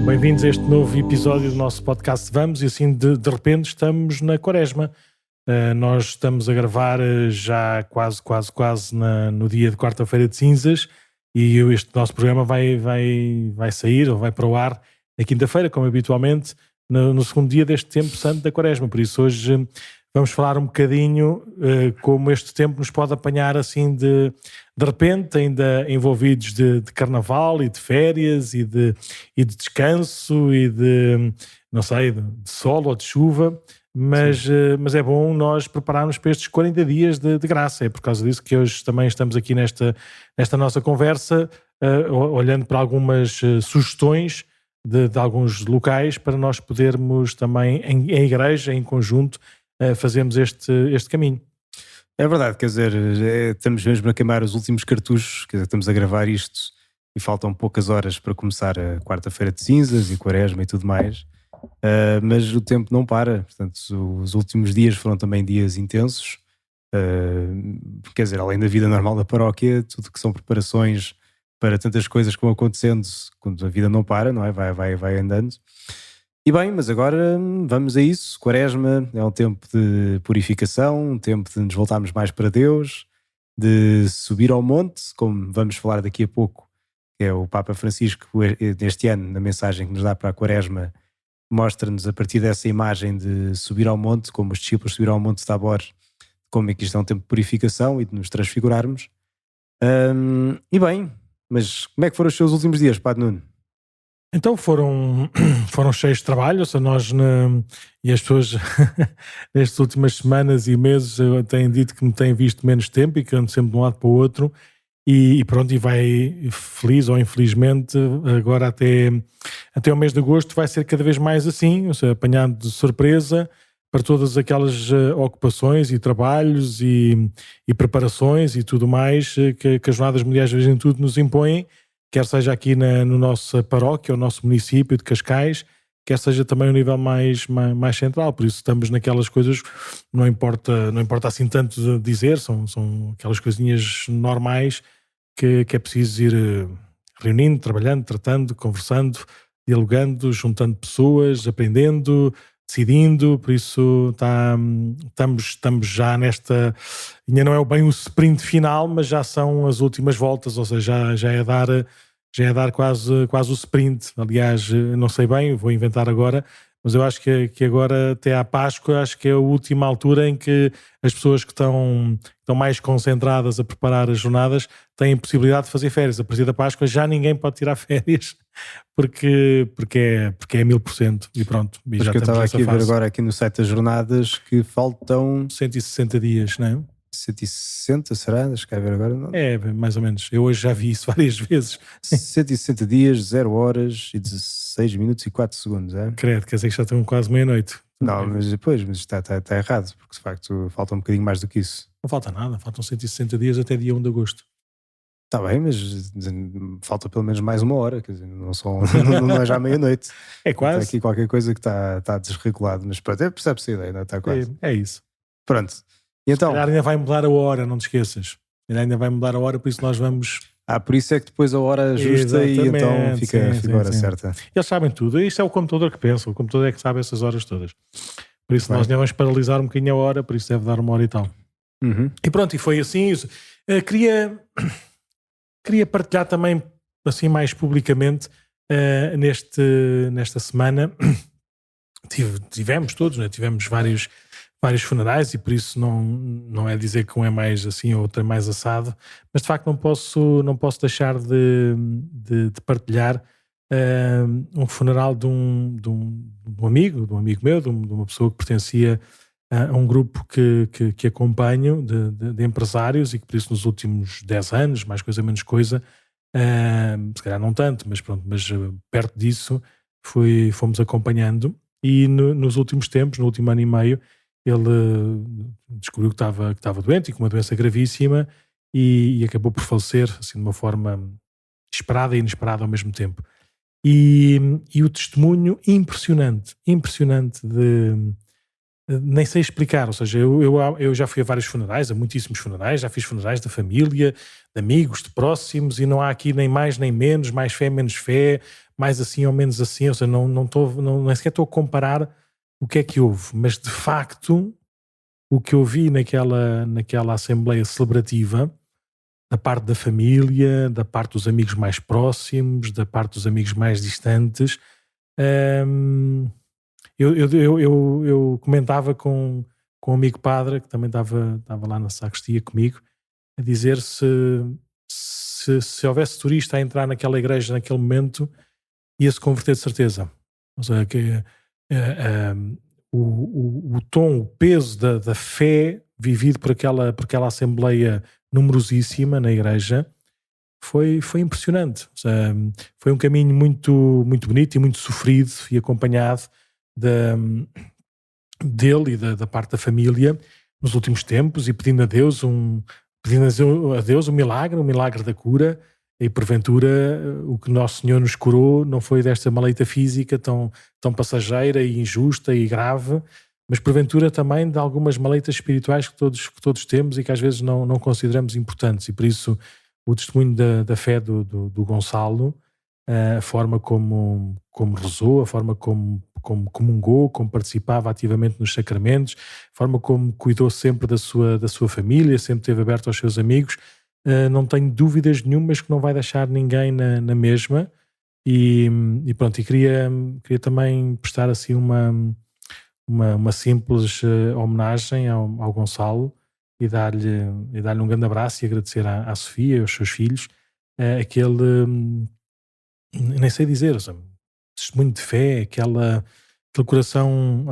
Bem-vindos a este novo episódio do nosso podcast Vamos, e assim de repente estamos na Quaresma. Nós estamos a gravar já quase no dia de quarta-feira de cinzas, e este nosso programa vai sair, ou vai para o ar na quinta-feira, como habitualmente, no segundo dia deste tempo santo da Quaresma. Por isso hoje vamos falar um bocadinho como este tempo nos pode apanhar assim de repente, ainda envolvidos de carnaval e de férias e de descanso e de, não sei, de sol ou de chuva, mas é bom nós prepararmos para estes 40 dias de graça. É por causa disso que hoje também estamos aqui nesta nossa conversa, olhando para algumas sugestões de alguns locais para nós podermos também, em igreja, em conjunto, fazermos este caminho. É verdade, quer dizer, estamos mesmo a queimar os últimos cartuchos, quer dizer, estamos a gravar isto e faltam poucas horas para começar a quarta-feira de cinzas e Quaresma e tudo mais, mas o tempo não para. Portanto, os últimos dias foram também dias intensos, quer dizer, além da vida normal da paróquia, tudo que são preparações para tantas coisas que vão acontecendo quando a vida não para, não é? Vai andando. E bem, mas agora vamos a isso. Quaresma é um tempo de purificação, um tempo de nos voltarmos mais para Deus, de subir ao monte, como vamos falar daqui a pouco, que é o Papa Francisco, neste ano, na mensagem que nos dá para a Quaresma, mostra-nos a partir dessa imagem de subir ao monte, como os discípulos subiram ao monte de Tabor, como é que isto é um tempo de purificação e de nos transfigurarmos. E bem, mas como é que foram os seus últimos dias, Padre Nuno? Então foram cheios de trabalho, ou seja, e as pessoas nestas últimas semanas e meses têm dito que me têm visto menos tempo e que ando sempre de um lado para o outro, e pronto, e vai, feliz ou infelizmente, agora até o mês de agosto vai ser cada vez mais assim, ou seja, apanhado de surpresa para todas aquelas ocupações e trabalhos e preparações e tudo mais que as Jornadas Mundiais de Juventude nos impõem, quer seja aqui no nossa paróquia, o nosso município de Cascais, quer seja também o nível mais central. Por isso estamos naquelas coisas, não importa assim tanto dizer, são aquelas coisinhas normais que é preciso ir reunindo, trabalhando, tratando, conversando, dialogando, juntando pessoas, aprendendo, decidindo. Por isso estamos já nesta, ainda não é bem o sprint final, mas já são as últimas voltas, ou seja, já é dar quase o sprint. Aliás, não sei bem, vou inventar agora, mas eu acho que agora até à Páscoa, acho que é a última altura em que as pessoas que estão mais concentradas a preparar as jornadas têm possibilidade de fazer férias. A partir da Páscoa já ninguém pode tirar férias, porque é 1000%, e pronto. E já que eu estava aqui a ver agora aqui no site das jornadas que faltam 160 dias, não é? 160, será? Deixa cá ver agora. Não. É, mais ou menos. Eu hoje já vi isso várias vezes. 160 dias, 0 horas e 16 minutos e 4 segundos, é? Credo, quer dizer que já estão quase meia-noite. Não, mas depois está errado, porque de facto falta um bocadinho mais do que isso. Não falta nada, faltam 160 dias até dia 1 de agosto. Está bem, mas falta pelo menos mais uma hora, quer dizer, não é já meia-noite. É quase. Está aqui qualquer coisa que está desregulado, mas pronto, percebe-se a ideia, não está quase. É isso. Pronto. E então, ainda vai mudar a hora, não te esqueças. Ainda vai mudar a hora, por isso nós vamos... por isso é que depois a hora ajusta. Exatamente, e então fica a hora certa. Eles sabem tudo, isto é o computador que pensa, o computador é que sabe essas horas todas. Por isso nós devemos paralisar um bocadinho a hora, por isso deve dar uma hora e tal. Uhum. E pronto, e foi assim. Queria partilhar também, assim mais publicamente, nesta semana, tivemos todos, né? Tivemos vários funerais, e por isso não é dizer que um é mais assim ou outro é mais assado, mas de facto não posso deixar de partilhar um funeral de um amigo meu, de uma pessoa que pertencia a um grupo que acompanho de empresários, e que por isso nos últimos 10 anos, mais coisa menos coisa, se calhar não tanto, mas pronto, perto disso fomos acompanhando, e nos últimos tempos, no último ano e meio, ele descobriu que estava doente e com uma doença gravíssima e acabou por falecer assim, de uma forma esperada e inesperada ao mesmo tempo. E o testemunho impressionante de nem sei explicar, ou seja, eu já fui a vários funerais, a muitíssimos funerais, já fiz funerais da família, de amigos, de próximos, e não há aqui nem mais nem menos, mais fé, menos fé, mais assim ou menos assim, ou seja, nem sequer estou a comparar o que é que houve, mas de facto o que eu vi naquela assembleia celebrativa, da parte da família, da parte dos amigos mais próximos, da parte dos amigos mais distantes, hum, eu comentava com um amigo padre que também estava lá na sacristia comigo, a dizer se houvesse turista a entrar naquela igreja naquele momento, ia-se converter de certeza. Ou seja, que o tom, o peso da fé vivido por aquela assembleia numerosíssima na igreja foi impressionante. Ou seja, foi um caminho muito, muito bonito e muito sofrido e acompanhado dele e da parte da família nos últimos tempos e pedindo a Deus um milagre da cura, e porventura o que Nosso Senhor nos curou não foi desta maleita física tão passageira e injusta e grave, mas porventura também de algumas maleitas espirituais que todos temos e que às vezes não consideramos importantes, e por isso o testemunho da fé do Gonçalo, a forma como rezou, a forma como comungou, como participava ativamente nos sacramentos, a forma como cuidou sempre da sua família, sempre esteve aberto aos seus amigos, não tenho dúvidas nenhumas que não vai deixar ninguém na mesma, e pronto, e queria também prestar assim uma simples homenagem ao Gonçalo e dar-lhe um grande abraço e agradecer à Sofia e aos seus filhos aquele, nem sei dizer, testemunho de fé, aquele coração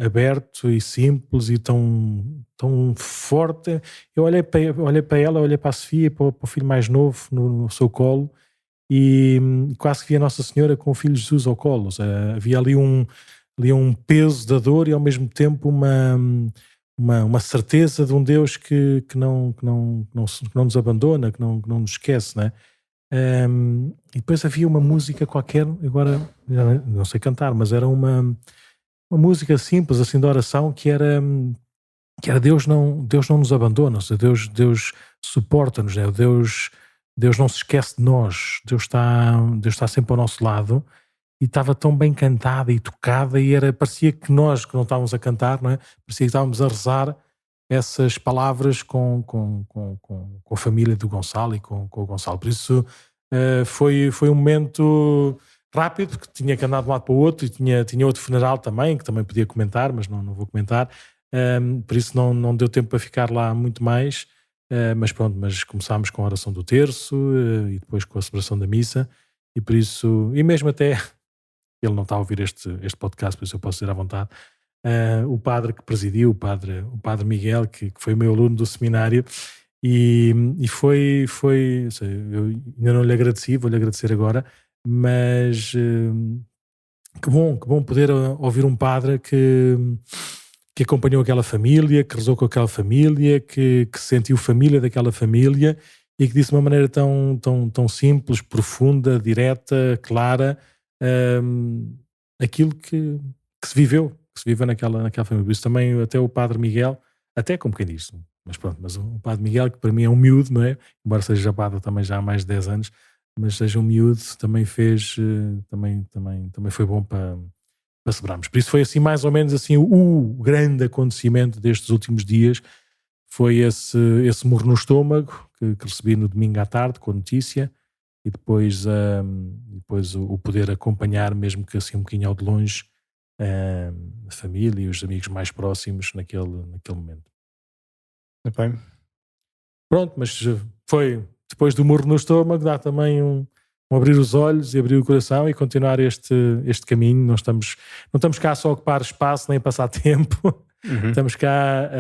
aberto e simples e tão forte. Eu olhei para ela, olhei para a Sofia e para o filho mais novo no seu colo, e quase que vi a Nossa Senhora com o Filho Jesus ao colo. Ou seja, havia ali um peso da dor e ao mesmo tempo uma certeza de um Deus que não nos abandona, que não nos esquece, né? E depois havia uma música qualquer, agora não sei cantar, mas era uma música simples assim de oração, que era Deus não nos abandona, ou seja, Deus suporta-nos, né? Deus não se esquece de nós, Deus está sempre ao nosso lado, e estava tão bem cantada e tocada, e parecia que nós que não estávamos a cantar, não é? Parecia que estávamos a rezar essas palavras com a família do Gonçalo e com o Gonçalo. Por isso foi um momento rápido, porque tinha que andar de um lado para o outro, e tinha outro funeral também, que também podia comentar, mas não vou comentar. Por isso não deu tempo para ficar lá muito mais, mas pronto, mas começámos com a oração do terço, e depois com a celebração da missa, e por isso, e mesmo até, ele não está a ouvir este podcast, por isso eu posso dizer à vontade, o padre que presidiu, o padre Miguel, que foi meu aluno do seminário, e foi eu ainda não lhe agradeci, vou-lhe agradecer agora, mas que bom poder ouvir um padre que acompanhou aquela família, que rezou com aquela família, que sentiu família daquela família, e que disse de uma maneira tão simples, profunda, direta, clara, aquilo que se viveu naquela família. Por isso também até o padre Miguel, até como quem diz, mas pronto, mas o padre Miguel, que para mim é um miúdo, não é? Embora seja padre também já há mais de 10 anos, mas seja um miúdo, também fez, também foi bom para celebrarmos. Por isso foi assim, mais ou menos assim, o grande acontecimento destes últimos dias foi esse murro no estômago que recebi no domingo à tarde com a notícia, e depois o poder acompanhar, mesmo que assim um bocadinho ao de longe, a família e os amigos mais próximos naquele momento. Bem. Pronto, mas foi depois do murro no estômago, dá também um abrir os olhos e abrir o coração e continuar este caminho. Não estamos cá só a ocupar espaço nem a passar tempo. Estamos cá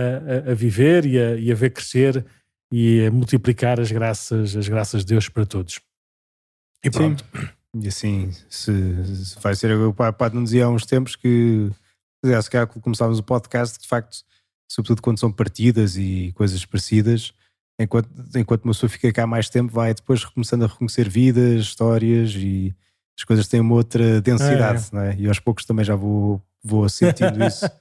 a viver e a ver crescer e a multiplicar as graças de Deus para todos. E pronto. Sim. E assim, se vai ser, o Padre nos dizia há uns tempos que, se calhar começávamos o podcast, de facto, sobretudo quando são partidas e coisas parecidas. Enquanto uma pessoa fica cá mais tempo, vai depois começando a reconhecer vidas, histórias, e as coisas têm uma outra densidade, não é? E aos poucos também já vou sentindo isso de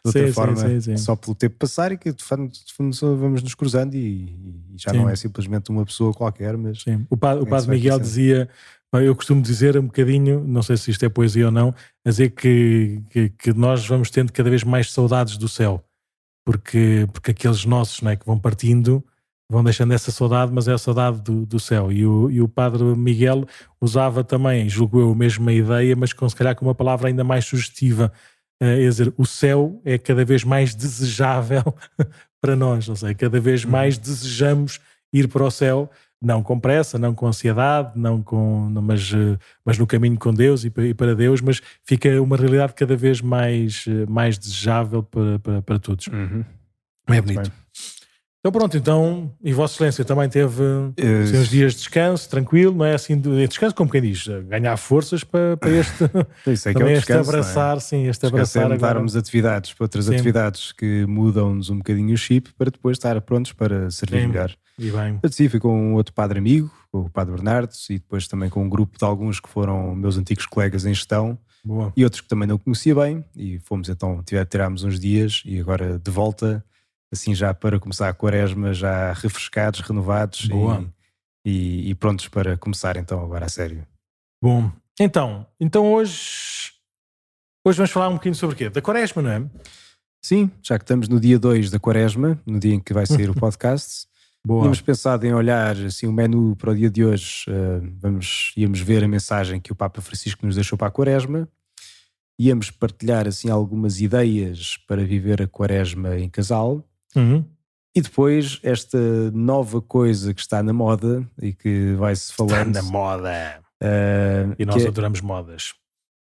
outra forma, sim. só pelo tempo passar, e que de fundo vamos nos cruzando e já não é simplesmente uma pessoa qualquer, mas... Sim. O padre Miguel dizia, eu costumo dizer um bocadinho, não sei se isto é poesia ou não, a dizer que nós vamos tendo cada vez mais saudades do céu, porque aqueles nossos, não é, que vão partindo, vão deixando essa saudade, mas é a saudade do céu. E o padre Miguel usava também, julgo eu, a mesma ideia, mas se calhar com uma palavra ainda mais sugestiva, é dizer, o céu é cada vez mais desejável para nós, ou seja, cada vez mais desejamos ir para o céu, não com pressa, não com ansiedade, mas no caminho com Deus e para Deus, mas fica uma realidade cada vez mais desejável para todos. É bonito. Então pronto, e Vossa Excelência também teve uns dias de descanso, tranquilo, não é assim, de descanso como quem diz, ganhar forças para este, isso é que também é o descanso, este abraçar, é? Sim, este abraçar agora. Darmos atividades para outras atividades que mudam-nos um bocadinho o chip, para depois estar prontos para servir melhor. E bem. Eu fui com um outro padre amigo, o padre Bernardo, e depois também com um grupo de alguns que foram meus antigos colegas em gestão. Boa. E outros que também não conhecia bem, e fomos então, tirámos uns dias e agora de volta, assim já para começar a quaresma, já refrescados, renovados e prontos para começar então agora a sério. Bom, então hoje vamos falar um bocadinho sobre o quê? Da quaresma, não é? Sim, já que estamos no dia 2 da quaresma, no dia em que vai sair o podcast. Tínhamos pensado em olhar assim, o menu para o dia de hoje, íamos ver a mensagem que o Papa Francisco nos deixou para a quaresma, íamos partilhar assim, algumas ideias para viver a quaresma em casal, e depois esta nova coisa que está na moda e que vai-se falando... Está na moda! E nós adoramos modas.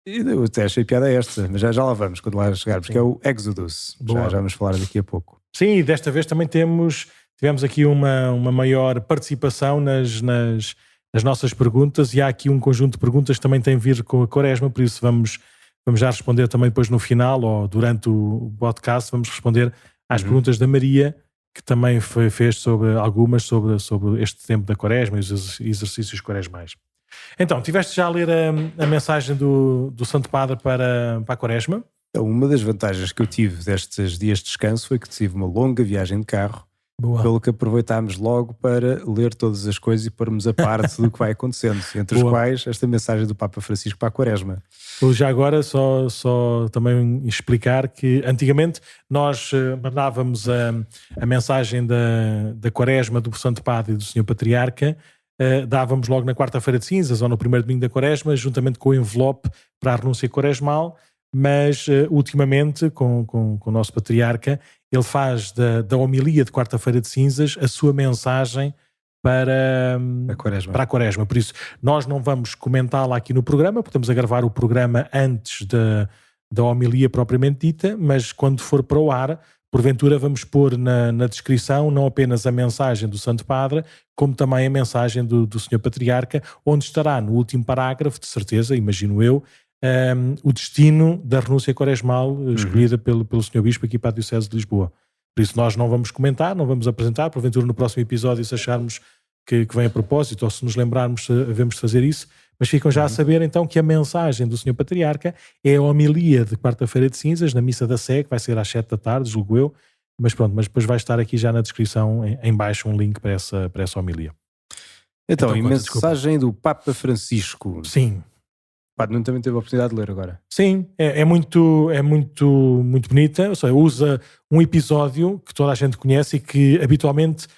Eu até achei piada esta, mas já lá vamos quando lá chegarmos, que é o Exodus. Já vamos falar daqui a pouco. Sim, e desta vez também tivemos aqui uma maior participação nas nossas perguntas, e há aqui um conjunto de perguntas que também tem a ver com a quaresma, por isso vamos já responder também depois no final ou durante o podcast, vamos responder às perguntas da Maria, que também fez algumas sobre este tempo da quaresma e os exercícios quaresmais. Então, tiveste já a ler a mensagem do Santo Padre para a quaresma? Então, uma das vantagens que eu tive destes dias de descanso foi que tive uma longa viagem de carro. Boa. Pelo que aproveitámos logo para ler todas as coisas e pormos a parte do que vai acontecendo, entre os quais esta mensagem do Papa Francisco para a quaresma. Já agora, só também explicar que antigamente nós mandávamos a mensagem da quaresma do Santo Padre e do Senhor Patriarca, dávamos logo na quarta-feira de cinzas ou no primeiro domingo da quaresma, juntamente com o envelope para a renúncia quaresmal, mas ultimamente com o nosso Patriarca, ele faz da homilia de quarta-feira de cinzas a sua mensagem para a quaresma. Por isso, nós não vamos comentá-la aqui no programa, porque estamos a gravar o programa antes da homilia propriamente dita, mas quando for para o ar, porventura vamos pôr na descrição não apenas a mensagem do Santo Padre, como também a mensagem do Senhor Patriarca, onde estará no último parágrafo, de certeza, imagino eu, o destino da renúncia quaresmal escolhida pelo Sr. Bispo aqui para a Diocese de Lisboa. Por isso nós não vamos comentar, não vamos apresentar, porventura no próximo episódio, se acharmos que vem a propósito ou se nos lembrarmos, devemos fazer isso, mas ficam já a saber então que a mensagem do Sr. Patriarca é a homilia de quarta-feira de cinzas, na missa da Sé, que vai ser às 7 da tarde, julgo eu, mas pronto, mas depois vai estar aqui já na descrição, em baixo, um link para essa homilia. Então e mensagem do Papa Francisco. Sim. Padre Nuno também teve a oportunidade de ler agora. Sim, é muito bonita, ou seja, usa um episódio que toda a gente conhece e que habitualmente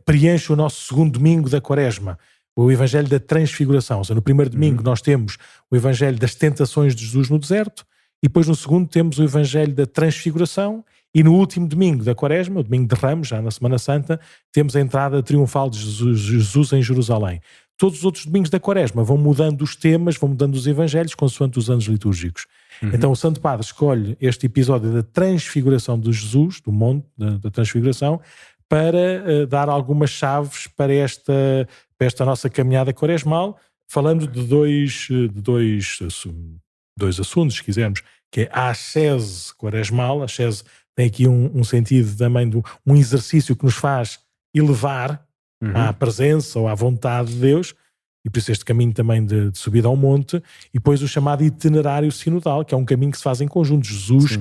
preenche o nosso segundo domingo da quaresma, o Evangelho da Transfiguração. Ou seja, no primeiro domingo nós temos o Evangelho das tentações de Jesus no deserto, e depois no segundo temos o Evangelho da Transfiguração, e no último domingo da quaresma, o domingo de Ramos, já na Semana Santa, temos a entrada triunfal de Jesus em Jerusalém. Todos os outros domingos da quaresma vão mudando os temas, vão mudando os evangelhos consoante os anos litúrgicos. Então o Santo Padre escolhe este episódio da transfiguração de Jesus, do monte da transfiguração, para dar algumas chaves para esta nossa caminhada quaresmal, falando de dois assuntos, se quisermos, que é a ascese quaresmal, a ascese tem aqui um sentido também de um exercício que nos faz elevar à presença ou à vontade de Deus, e por isso este caminho também de subida ao monte, e depois o chamado itinerário sinodal, que é um caminho que se faz em conjunto. Jesus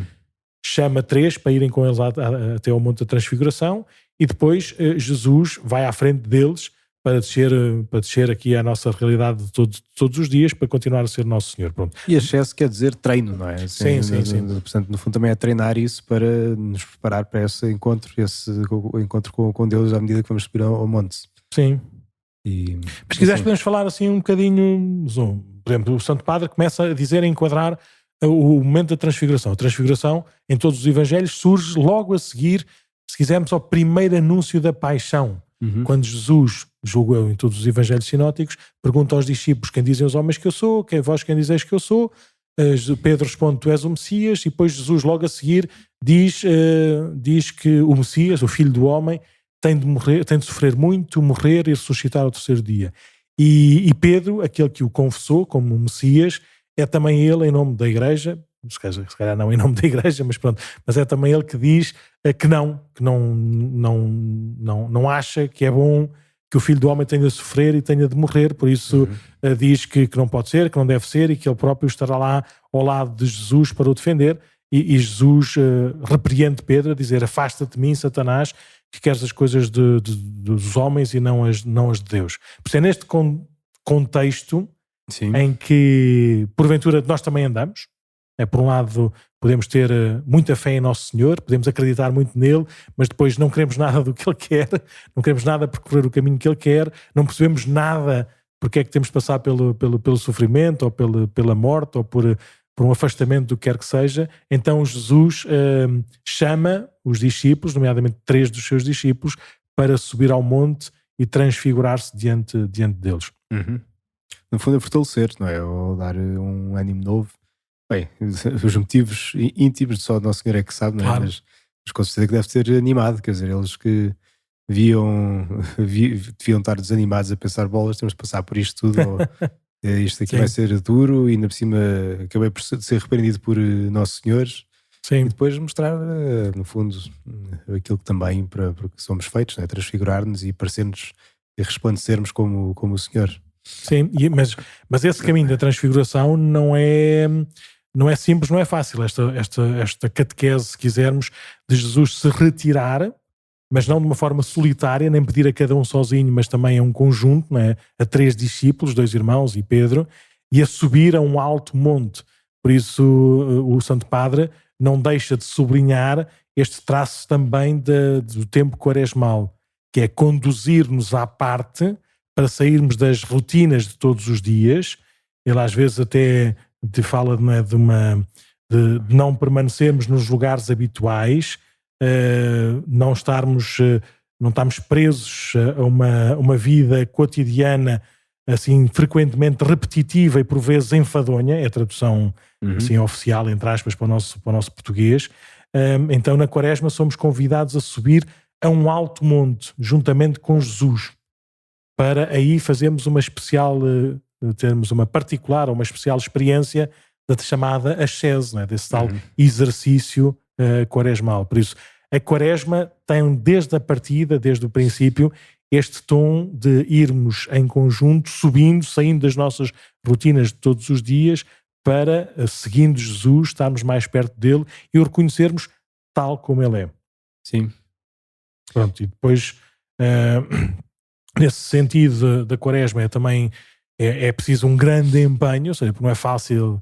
chama 3 para irem com eles até ao monte da Transfiguração, e depois Jesus vai à frente deles para descer aqui à nossa realidade de todos os dias, para continuar a ser Nosso Senhor. Pronto. E excesso quer dizer treino, não é? Assim, Sim. Portanto, no fundo também é treinar isso para nos preparar para esse encontro com Deus à medida que vamos subir ao monte. Sim. Mas se quiseres assim, podemos falar assim um bocadinho, por exemplo, o Santo Padre começa a dizer, a enquadrar o momento da Transfiguração. A Transfiguração em todos os Evangelhos surge logo a seguir, se quisermos, ao primeiro anúncio da paixão. Quando Jesus, julgo eu, em todos os Evangelhos sinóticos, pergunta aos discípulos: quem dizem os homens que eu sou? Vós quem dizeis que eu sou? Pedro responde: tu és o Messias. E depois Jesus logo a seguir diz que o Messias, o Filho do Homem, tem de sofrer muito, morrer e ressuscitar ao terceiro dia. E Pedro, aquele que o confessou como Messias, é também ele, em nome da Igreja, se calhar não em nome da Igreja, mas pronto, mas é também ele que diz que não acha que é bom que o Filho do Homem tenha de sofrer e tenha de morrer, por isso diz que não pode ser, que não deve ser, e que ele próprio estará lá ao lado de Jesus para o defender, e Jesus repreende Pedro a dizer: afasta-te de mim, Satanás, que queres as coisas dos homens e não as de Deus. Por isso é neste contexto em que, porventura, nós também andamos. Por um lado, podemos ter muita fé em Nosso Senhor, podemos acreditar muito nele, mas depois não queremos nada do que Ele quer, não queremos nada percorrer o caminho que Ele quer, não percebemos nada porque é que temos de passar pelo sofrimento, ou pela morte, ou por um afastamento do que quer que seja. Então Jesus chama os discípulos, nomeadamente 3 dos seus discípulos, para subir ao monte e transfigurar-se diante deles. No fundo é fortalecer, não é? Ou dar um ânimo novo. Bem, os motivos íntimos só o Nosso Senhor é que sabe, não é? Claro. Mas com certeza que deve ter animado, quer dizer, eles que deviam estar desanimados a pensar: bolas, temos de passar por isto tudo, ou isto aqui vai ser duro, e ainda por cima acabei por ser repreendido por Nosso Senhor. Sim. E depois mostrar, no fundo, aquilo que também para que somos feitos, né? Transfigurar-nos e parecermos e resplandecermos como o Senhor. Sim, mas esse caminho da transfiguração não é simples, não é fácil. Esta catequese, se quisermos, de Jesus se retirar, mas não de uma forma solitária, nem pedir a cada um sozinho, mas também a um conjunto, não é? A 3 discípulos, 2 irmãos e Pedro, e a subir a um alto monte. Por isso o Santo Padre não deixa de sublinhar este traço também do tempo quaresmal, que é conduzir-nos à parte para sairmos das rotinas de todos os dias. Ele às vezes até te fala de não permanecermos nos lugares habituais, não estarmos presos a uma vida cotidiana assim frequentemente repetitiva e por vezes enfadonha, é a tradução assim oficial, entre aspas, para o nosso português. Então na Quaresma somos convidados a subir a um alto monte juntamente com Jesus, para aí fazermos uma especial, termos uma particular ou uma especial experiência da chamada ascese, não é? Desse tal exercício quaresmal. Por isso, a Quaresma tem desde a partida, desde o princípio, este tom de irmos em conjunto, subindo, saindo das nossas rotinas de todos os dias, para, seguindo Jesus, estarmos mais perto dele e o reconhecermos tal como ele é. Sim. Pronto, e depois... nesse sentido da Quaresma também é preciso um grande empenho, ou seja, porque não é fácil,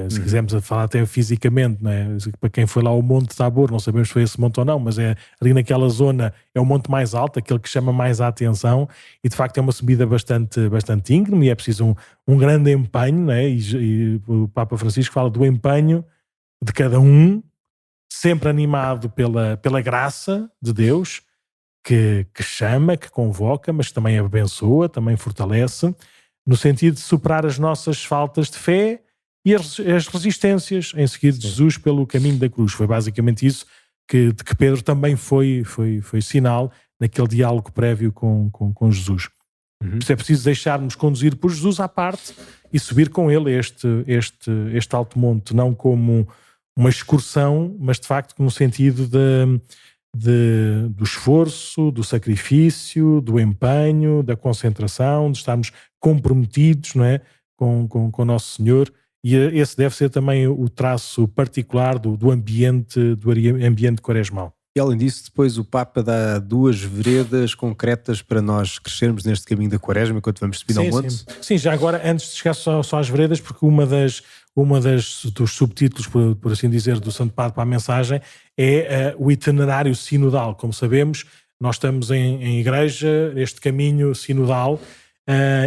se quisermos falar até fisicamente, não é? Para quem foi lá ao Monte Tabor, não sabemos se foi esse monte ou não, mas ali naquela zona é o monte mais alto, aquele que chama mais a atenção, e de facto é uma subida bastante íngreme, e é preciso um grande empenho, não é? E o Papa Francisco fala do empenho de cada um, sempre animado pela graça de Deus, que chama, que convoca, mas que também abençoa, também fortalece, no sentido de superar as nossas faltas de fé e as resistências em seguir de Jesus pelo caminho da cruz. Foi basicamente isso de que Pedro também foi sinal naquele diálogo prévio com Jesus. Por isso é preciso deixarmos conduzir por Jesus à parte e subir com ele este alto monte, não como uma excursão, mas de facto no sentido do esforço, do sacrifício, do empenho, da concentração, de estarmos comprometidos, não é, com o Nosso Senhor. E esse deve ser também o traço particular do ambiente quaresmal. E além disso, depois o Papa dá 2 veredas concretas para nós crescermos neste caminho da Quaresma enquanto vamos subir ao monte. Sim, já agora, antes de chegar só às veredas, porque dos subtítulos, por assim dizer, do Santo Padre para a mensagem é o itinerário sinodal. Como sabemos, nós estamos em igreja, este caminho sinodal,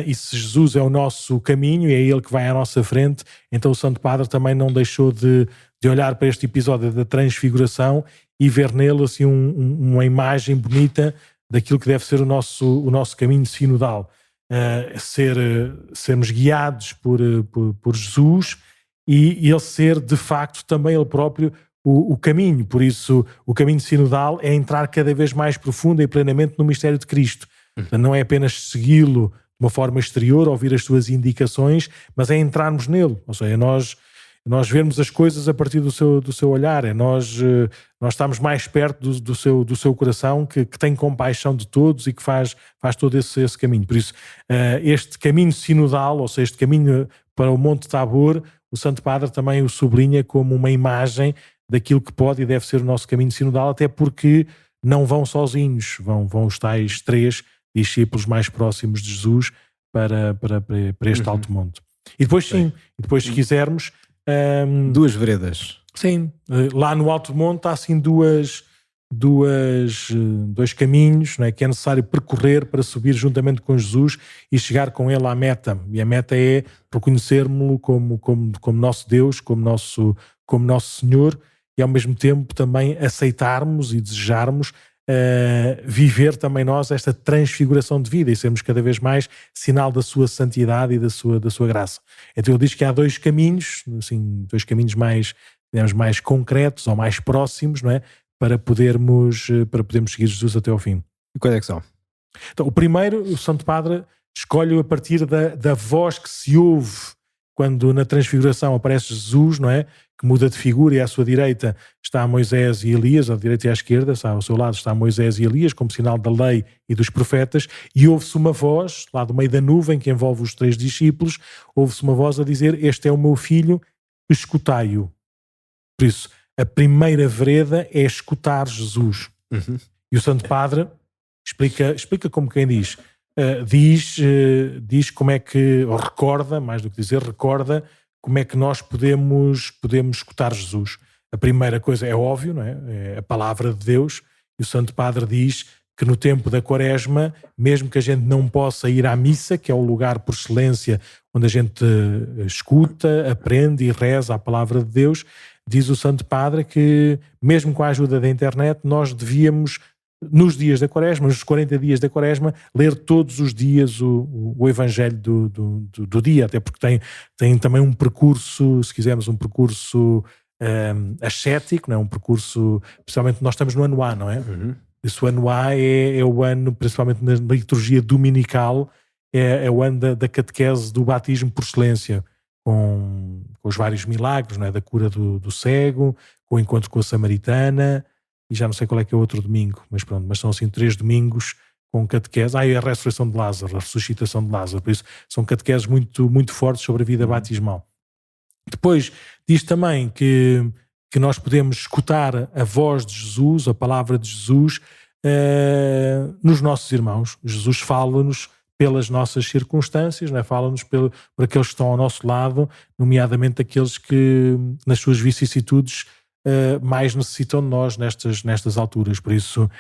e se Jesus é o nosso caminho e é Ele que vai à nossa frente, então o Santo Padre também não deixou de olhar para este episódio da transfiguração e ver nele assim uma imagem bonita daquilo que deve ser o nosso caminho sinodal. Sermos guiados por Jesus e Ele ser de facto também Ele próprio o caminho. Por isso o caminho sinodal é entrar cada vez mais profundo e plenamente no mistério de Cristo. Não é apenas segui-lo de uma forma exterior, ouvir as suas indicações, mas é entrarmos nele, ou seja, nós vermos as coisas a partir do seu olhar, nós estamos mais perto do seu coração, que tem compaixão de todos e que faz todo esse caminho. Por isso, este caminho sinodal, ou seja, este caminho para o Monte Tabor, o Santo Padre também o sublinha como uma imagem daquilo que pode e deve ser o nosso caminho sinodal, até porque não vão sozinhos, vão os tais 3 discípulos mais próximos de Jesus para este alto monte. E depois se quisermos... 2 veredas. Sim, lá no alto monte há assim dois caminhos, não é, que é necessário percorrer para subir juntamente com Jesus e chegar com Ele à meta. E a meta é reconhecermos-lo como nosso Deus, como nosso Senhor, e ao mesmo tempo também aceitarmos e desejarmos viver também nós esta transfiguração de vida e sermos cada vez mais sinal da sua santidade e da sua graça. Então ele diz que há 2 caminhos, assim, 2 caminhos mais, digamos, mais concretos ou mais próximos, não é? Para podermos seguir Jesus até ao fim. E quais é que são? Então, o primeiro, o Santo Padre escolhe a partir da voz que se ouve quando na transfiguração aparece Jesus, não é? Que muda de figura e à sua direita está Moisés e Elias, à direita e à esquerda, ao seu lado está Moisés e Elias, como sinal da lei e dos profetas, e ouve-se uma voz, lá do meio da nuvem, que envolve os 3 discípulos, ouve-se uma voz a dizer: este é o meu filho, escutai-o. Por isso, a primeira vereda é escutar Jesus. E o Santo Padre explica como quem diz, diz como é que, ou recorda, mais do que dizer, recorda como é que nós podemos escutar Jesus. A primeira coisa é óbvio, não é? É a palavra de Deus, e o Santo Padre diz que no tempo da Quaresma, mesmo que a gente não possa ir à missa, que é o lugar por excelência onde a gente escuta, aprende e reza a palavra de Deus, diz o Santo Padre que, mesmo com a ajuda da internet, nós devíamos, nos dias da Quaresma, nos 40 dias da Quaresma, ler todos os dias o Evangelho do dia, até porque tem também um percurso, se quisermos, um percurso ascético, não é? Um percurso, principalmente nós estamos no ano A, não é? Esse ano A é o ano, principalmente na liturgia dominical, é o ano da catequese do batismo por excelência, com os vários milagres, não é? Da cura do cego, com o encontro com a samaritana, e já não sei qual é que é o outro domingo, mas pronto, mas são assim 3 domingos com catequese. E a ressurreição de Lázaro, a ressuscitação de Lázaro, por isso são catequeses muito, muito fortes sobre a vida batismal. Depois diz também que nós podemos escutar a voz de Jesus, a palavra de Jesus, nos nossos irmãos. Jesus fala-nos pelas nossas circunstâncias, não é? Fala-nos por aqueles que estão ao nosso lado, nomeadamente aqueles que nas suas vicissitudes mais necessitam de nós nestas alturas. Por isso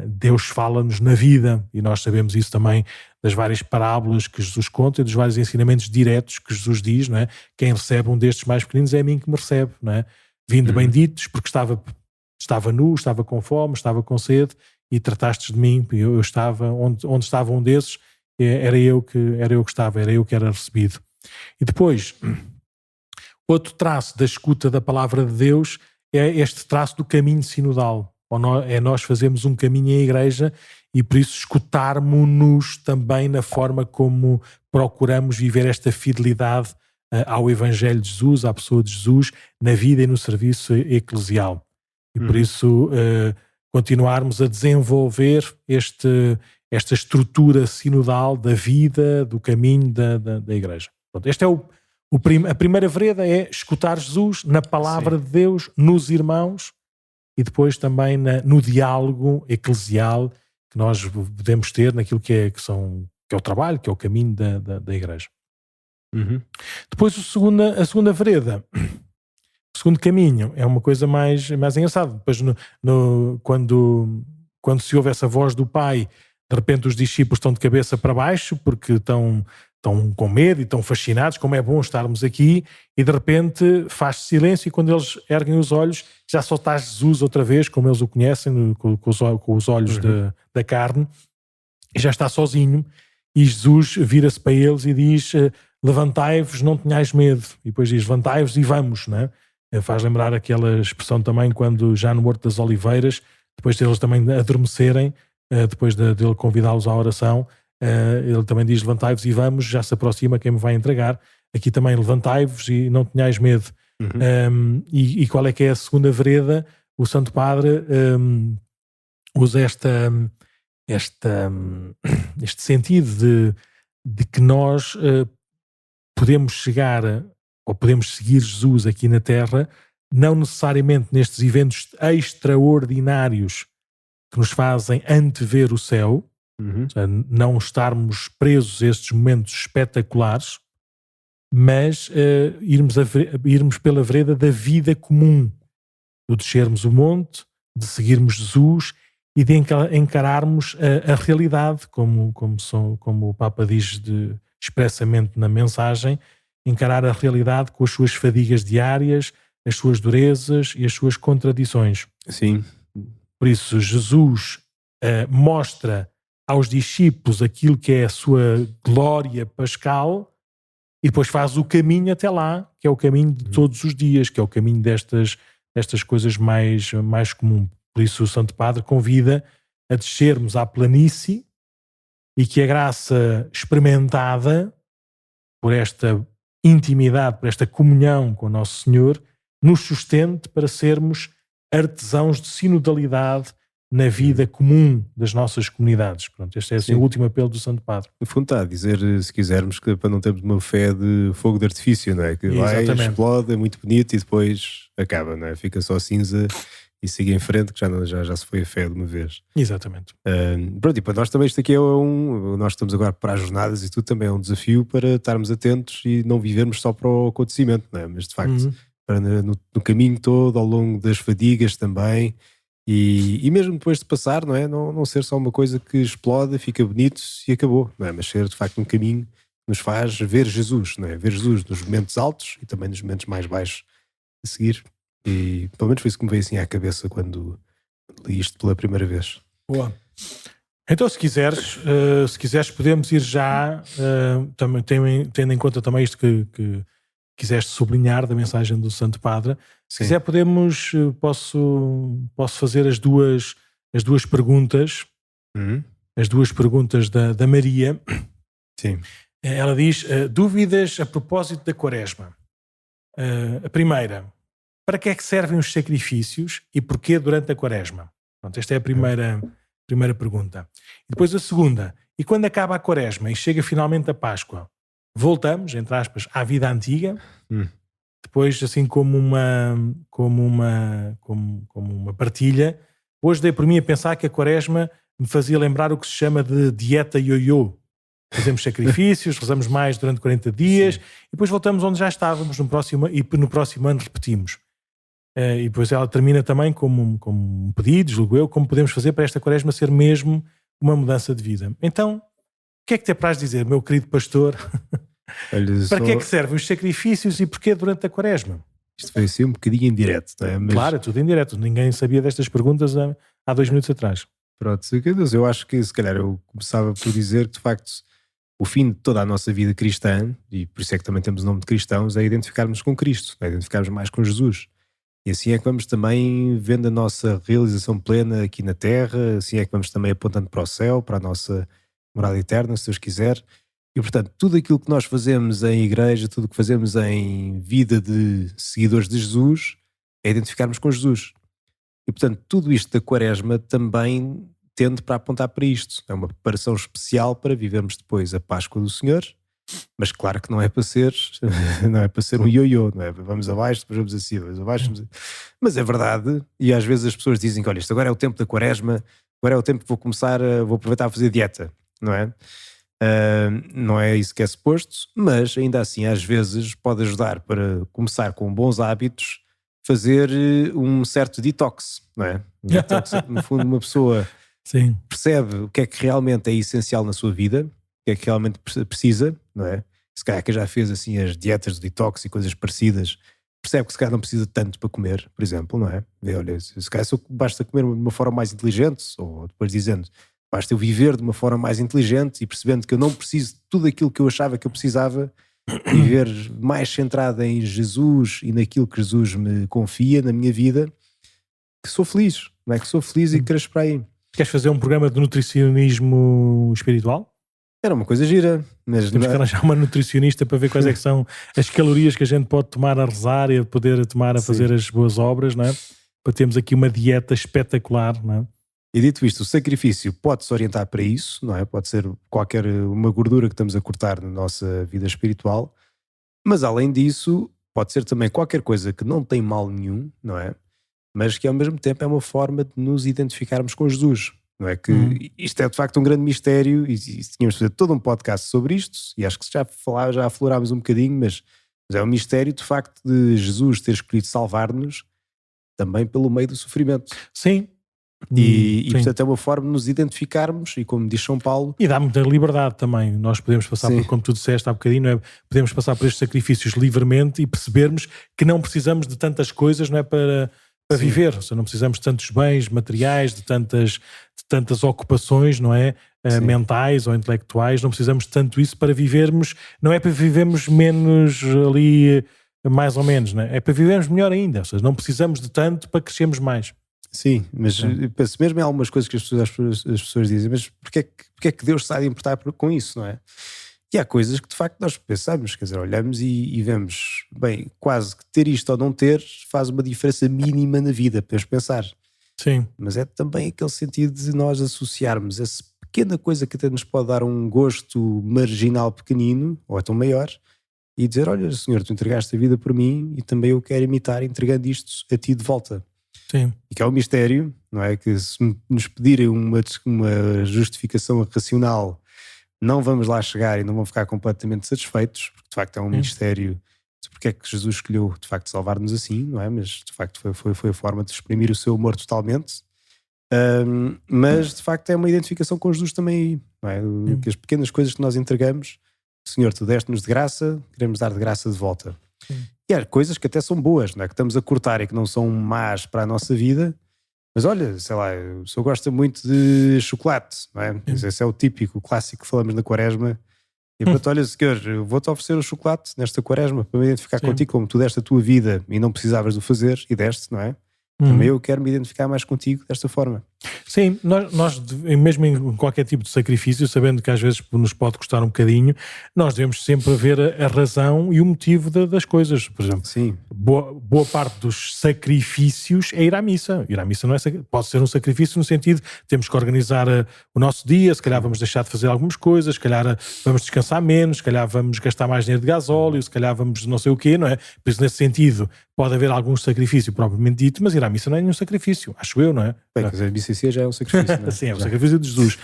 Deus fala-nos na vida, e nós sabemos isso também das várias parábolas que Jesus conta e dos vários ensinamentos diretos que Jesus diz, não é? Quem recebe um destes mais pequeninos é a mim que me recebe, não é? Vinde benditos, porque estava nu, estava com fome, estava com sede, e tratastes de mim. Eu estava onde estava um desses, era eu que estava, era eu que era recebido. E depois, outro traço da escuta da palavra de Deus é este traço do caminho sinodal. É nós fazermos um caminho em igreja e por isso escutarmos-nos também na forma como procuramos viver esta fidelidade ao Evangelho de Jesus, à pessoa de Jesus, na vida e no serviço eclesial. E por isso continuarmos a desenvolver esta estrutura sinodal da vida, do caminho da Igreja. Pronto, este é a primeira vereda, é escutar Jesus na palavra de Deus, nos irmãos, e depois também no diálogo eclesial que nós podemos ter naquilo que é o trabalho, que é o caminho da Igreja. Depois a segunda vereda, o segundo caminho, é uma coisa mais engraçada. Depois quando se ouve essa voz do Pai, de repente os discípulos estão de cabeça para baixo porque estão com medo e estão fascinados, como é bom estarmos aqui, e de repente faz silêncio, e quando eles erguem os olhos já só está Jesus outra vez, como eles o conhecem, com os olhos da carne, e já está sozinho, e Jesus vira-se para eles e diz: levantai-vos, não tenhais medo. E depois diz: levantai-vos e vamos, não é? Faz lembrar aquela expressão também quando já no Horto das Oliveiras, depois deles também adormecerem, depois dele convidá-los à oração, ele também diz: levantai-vos e vamos, já se aproxima quem me vai entregar. Aqui também: levantai-vos e não tenhais medo. E qual é que é a segunda vereda? O Santo Padre usa este sentido de que nós podemos chegar ou podemos seguir Jesus aqui na Terra, não necessariamente nestes eventos extraordinários que nos fazem antever o céu, ou seja, não estarmos presos a estes momentos espetaculares, mas irmos pela vereda da vida comum, de descermos o monte, de seguirmos Jesus e de encararmos a realidade, como o Papa diz expressamente na mensagem, encarar a realidade com as suas fadigas diárias, as suas durezas e as suas contradições. Sim. Por isso, Jesus mostra aos discípulos aquilo que é a sua glória pascal e depois faz o caminho até lá, que é o caminho de todos os dias, que é o caminho destas coisas mais comuns. Por isso o Santo Padre convida a descermos à planície e que a graça experimentada por esta intimidade, por esta comunhão com o Nosso Senhor, nos sustente para sermos artesãos de sinodalidade na vida comum das nossas comunidades. Pronto, este é assim, o último apelo do Santo Padre. No fundo está a dizer, se quisermos, que para não termos uma fé de fogo de artifício, não é? Que vai, explode, é muito bonito e depois acaba, não é? Fica só cinza e siga em frente, que já se foi a fé de uma vez. Exatamente. Pronto, e para nós também isto aqui nós estamos agora para as jornadas e tudo também é um desafio para estarmos atentos e não vivermos só para o acontecimento, não é? Mas de facto, no caminho todo, ao longo das fadigas também, e mesmo depois de passar, não é? Não ser só uma coisa que explode, fica bonito e acabou, não é? Mas ser de facto um caminho que nos faz ver Jesus, não é? Ver Jesus nos momentos altos e também nos momentos mais baixos a seguir. E pelo menos foi isso que me veio assim à cabeça quando li isto pela primeira vez. Boa. Então, se quiseres podemos ir já, também, tendo em conta também isto que quiseste sublinhar da mensagem do Santo Padre. Se quiser posso fazer as duas perguntas, as duas perguntas da Maria. Sim. Ela diz: dúvidas a propósito da Quaresma. A primeira: para que é que servem os sacrifícios e porquê durante a Quaresma? Pronto, esta é a primeira pergunta. E depois a segunda: e quando acaba a Quaresma e chega finalmente a Páscoa, voltamos, entre aspas, à vida antiga? Depois, assim como uma partilha, hoje dei por mim a pensar que a Quaresma me fazia lembrar o que se chama de dieta ioiô. Fazemos sacrifícios, rezamos mais durante 40 dias e depois voltamos onde já estávamos no próximo ano repetimos. E depois ela termina também como um pedido, julgo eu, como podemos fazer para esta Quaresma ser mesmo uma mudança de vida. Então, o que é que te apraz dizer, meu querido pastor? Para que é que servem os sacrifícios e porquê durante a Quaresma? Isto foi assim um bocadinho indireto, não é? Mas... Claro, é tudo indireto. Ninguém sabia destas perguntas há 2 minutos atrás. Pronto, eu acho que se calhar eu começava por dizer que de facto o fim de toda a nossa vida cristã, e por isso é que também temos o nome de cristãos, é identificarmos com Cristo, é identificarmos mais com Jesus. E assim é que vamos também vendo a nossa realização plena aqui na Terra, assim é que vamos também apontando para o céu, para a nossa morada eterna, se Deus quiser. E portanto, tudo aquilo que nós fazemos em igreja, tudo o que fazemos em vida de seguidores de Jesus, é identificarmos com Jesus. E portanto, tudo isto da Quaresma também tende para apontar para isto. É uma preparação especial para vivermos depois a Páscoa do Senhor, mas claro que não é para ser, não é para ser um ioiô, não é? Vamos abaixo, depois vamos acima, vamos abaixo, mas é verdade, e às vezes as pessoas dizem que olha, isto agora é o tempo da Quaresma, agora é o tempo que vou aproveitar a fazer dieta, não é? Não é isso que é suposto, mas ainda assim às vezes pode ajudar para começar com bons hábitos, fazer um certo detox, não é? Um detox é que, no fundo, uma pessoa Sim. percebe o que é que realmente é essencial na sua vida, o que é que realmente precisa, não é? Se calhar que já fez assim as dietas de detox e coisas parecidas, percebe que se calhar não precisa tanto para comer, por exemplo, não é? Vê, olha, se calhar basta comer de uma forma mais inteligente, ou depois dizendo, basta eu viver de uma forma mais inteligente e percebendo que eu não preciso de tudo aquilo que eu achava que eu precisava, viver mais centrado em Jesus e naquilo que Jesus me confia na minha vida, que sou feliz, não é? Que sou feliz e cresço para aí. Queres fazer um programa de nutricionismo espiritual? Era uma coisa gira, mas temos que arranjar uma nutricionista para ver quais é que são as calorias que a gente pode tomar a rezar e a poder tomar a fazer as boas obras, não é? Para termos aqui uma dieta espetacular, não é? E dito isto, o sacrifício pode-se orientar para isso, não é? Pode ser uma gordura que estamos a cortar na nossa vida espiritual, mas além disso, pode ser também qualquer coisa que não tem mal nenhum, não é? Mas que ao mesmo tempo é uma forma de nos identificarmos com Jesus, não é? Que isto é de facto um grande mistério e tínhamos de fazer todo um podcast sobre isto e acho que já aflorámos um bocadinho, mas é um mistério de facto de Jesus ter escolhido salvar-nos também pelo meio do sofrimento. Sim. E portanto é uma forma de nos identificarmos e como diz São Paulo... E dá muita liberdade também, nós podemos passar por, como tu disseste há bocadinho, não é? Podemos passar por estes sacrifícios livremente e percebermos que não precisamos de tantas coisas, não é? Para viver, ou seja, não precisamos de tantos bens materiais, de tantas ocupações, não é? Mentais ou intelectuais, não precisamos de tanto isso para vivermos, não é para vivermos menos ali, mais ou menos, não é? É para vivermos melhor ainda, ou seja, não precisamos de tanto para crescermos mais. Sim, mas penso mesmo em algumas coisas que as pessoas dizem, mas porque é que Deus se há de importar com isso, não é? E há coisas que de facto nós pensamos, quer dizer, olhamos e vemos, bem, quase que ter isto ou não ter faz uma diferença mínima na vida, podemos pensar. Sim. Mas é também aquele sentido de nós associarmos essa pequena coisa que até nos pode dar um gosto marginal pequenino, ou até maior, e dizer, olha Senhor, tu entregaste a vida por mim e também eu quero imitar entregando isto a ti de volta. Sim. E que é um mistério, não é? Que se nos pedirem uma justificação racional, não vamos lá chegar e não vão ficar completamente satisfeitos, porque de facto é um mistério de porque é que Jesus escolheu de facto salvar-nos assim, não é? Mas de facto foi a forma de exprimir o seu amor totalmente. Mas de facto é uma identificação com Jesus também, não é? Que as pequenas coisas que nós entregamos, Senhor, tu deste-nos de graça, queremos dar de graça de volta. E há coisas que até são boas, não é? Que estamos a cortar e que não são más para a nossa vida, mas olha, sei lá, a pessoa gosta muito de chocolate, não é? Esse é o típico, o clássico que falamos na Quaresma. E portanto, olha, Senhor, eu vou-te oferecer o chocolate nesta Quaresma para me identificar contigo, como tu deste a tua vida e não precisavas de o fazer e deste, não é? Também eu quero me identificar mais contigo desta forma. Sim, nós mesmo em qualquer tipo de sacrifício, sabendo que às vezes nos pode custar um bocadinho, nós devemos sempre ver a razão e o motivo das coisas. Por exemplo, boa parte dos sacrifícios é ir à missa. Ir à missa não é pode ser um sacrifício no sentido de temos que organizar o nosso dia, se calhar vamos deixar de fazer algumas coisas, se calhar vamos descansar menos, se calhar vamos gastar mais dinheiro de gasóleo, se calhar vamos não sei o quê, não é? Por isso, nesse sentido, pode haver algum sacrifício propriamente dito, mas ir à missa não é nenhum sacrifício, acho eu, não é? Bem, quer dizer, a missa em si já é um sacrifício, não é? Sim, é o sacrifício de Jesus.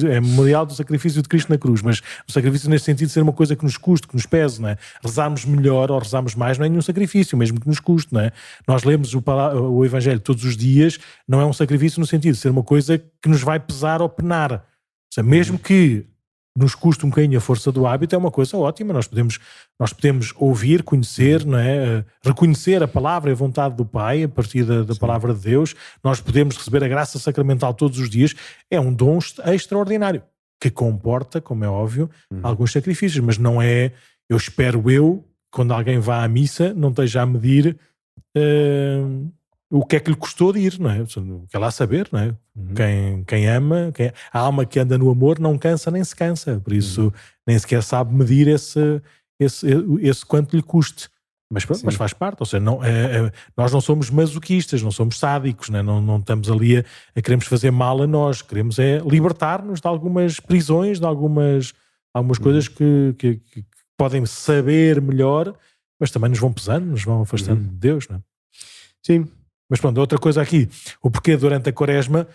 É memorial do sacrifício de Cristo na cruz, mas o sacrifício nesse sentido de ser uma coisa que nos custe, que nos pese, não é? Rezarmos melhor ou rezarmos mais não é nenhum sacrifício, mesmo que nos custe, não é? Nós lemos o Evangelho todos os dias, não é um sacrifício no sentido de ser uma coisa que nos vai pesar ou penar. Ou seja, mesmo que nos custa um bocadinho a força do hábito, é uma coisa ótima, nós podemos ouvir, conhecer, não é? Reconhecer a palavra e a vontade do Pai a partir da palavra de Deus, nós podemos receber a graça sacramental todos os dias, é um dom extraordinário, que comporta, como é óbvio, alguns sacrifícios, mas não é, eu espero quando alguém vá à missa, não esteja a medir o que é que lhe custou de ir, não é? Quer lá saber, não é? Quem ama, a alma que anda no amor não cansa nem se cansa, por isso nem sequer sabe medir esse quanto lhe custe. Mas pronto, mas faz parte, ou seja, nós não somos masoquistas, não somos sádicos, né? Não estamos ali a queremos fazer mal a nós, queremos libertar-nos de algumas prisões, de algumas coisas que podem saber melhor, mas também nos vão pesando, nos vão afastando de Deus, não é? Sim. Mas pronto, outra coisa aqui, o porquê durante a Quaresma,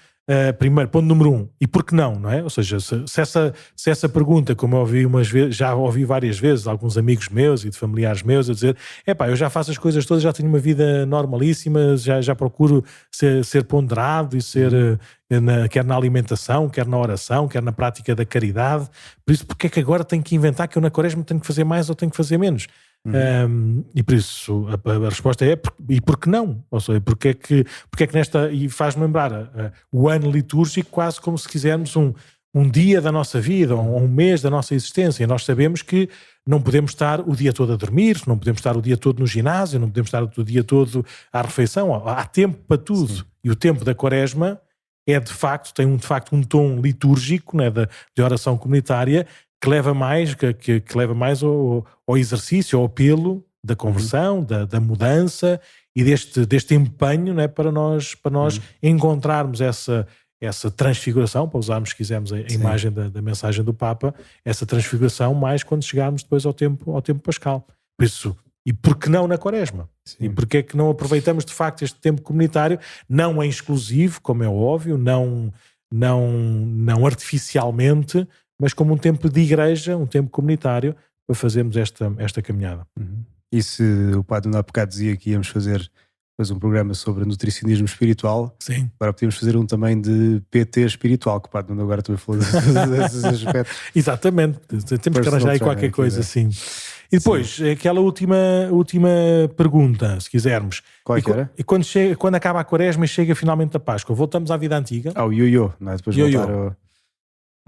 primeiro, ponto número 1, e por que não é? Ou seja, se essa pergunta, como eu ouvi já ouvi várias vezes, alguns amigos meus e de familiares meus a dizer, eu já faço as coisas todas, já tenho uma vida normalíssima, já procuro ser ponderado e ser, quer na alimentação, quer na oração, quer na prática da caridade, por isso porque é que agora tenho que inventar que eu na Quaresma tenho que fazer mais ou tenho que fazer menos? E por isso a resposta é e por que não? Ou seja, porque é que nesta, e faz-me lembrar o ano litúrgico quase como se quisermos um dia da nossa vida ou um mês da nossa existência. Nós sabemos que não podemos estar o dia todo a dormir, não podemos estar o dia todo no ginásio, não podemos estar o dia todo à refeição, há tempo para tudo. Sim. E o tempo da Quaresma tem de facto um tom litúrgico, né, de oração comunitária, que leva mais, que leva mais ao exercício, ao apelo da conversão, da mudança e deste empenho, né, para nós encontrarmos essa transfiguração, para usarmos, se quisermos, a imagem da mensagem do Papa, essa transfiguração mais quando chegarmos depois ao tempo pascal. Por isso, e por que não na Quaresma? Sim. E porque é que não aproveitamos de facto este tempo comunitário, não é exclusivo, como é óbvio, não artificialmente, mas como um tempo de igreja, um tempo comunitário, para fazermos esta caminhada. E se o Padre há bocado dizia que íamos fazer depois um programa sobre nutricionismo espiritual, sim, agora podíamos fazer um também de PT espiritual, que o Padre agora também falou desses aspectos. Exatamente, temos que arranjar aí qualquer coisa assim. E depois, aquela última pergunta, se quisermos. Qual é que era? E quando acaba a Quaresma e chega finalmente a Páscoa, voltamos à vida antiga? O ioiô, não é? Depois voltar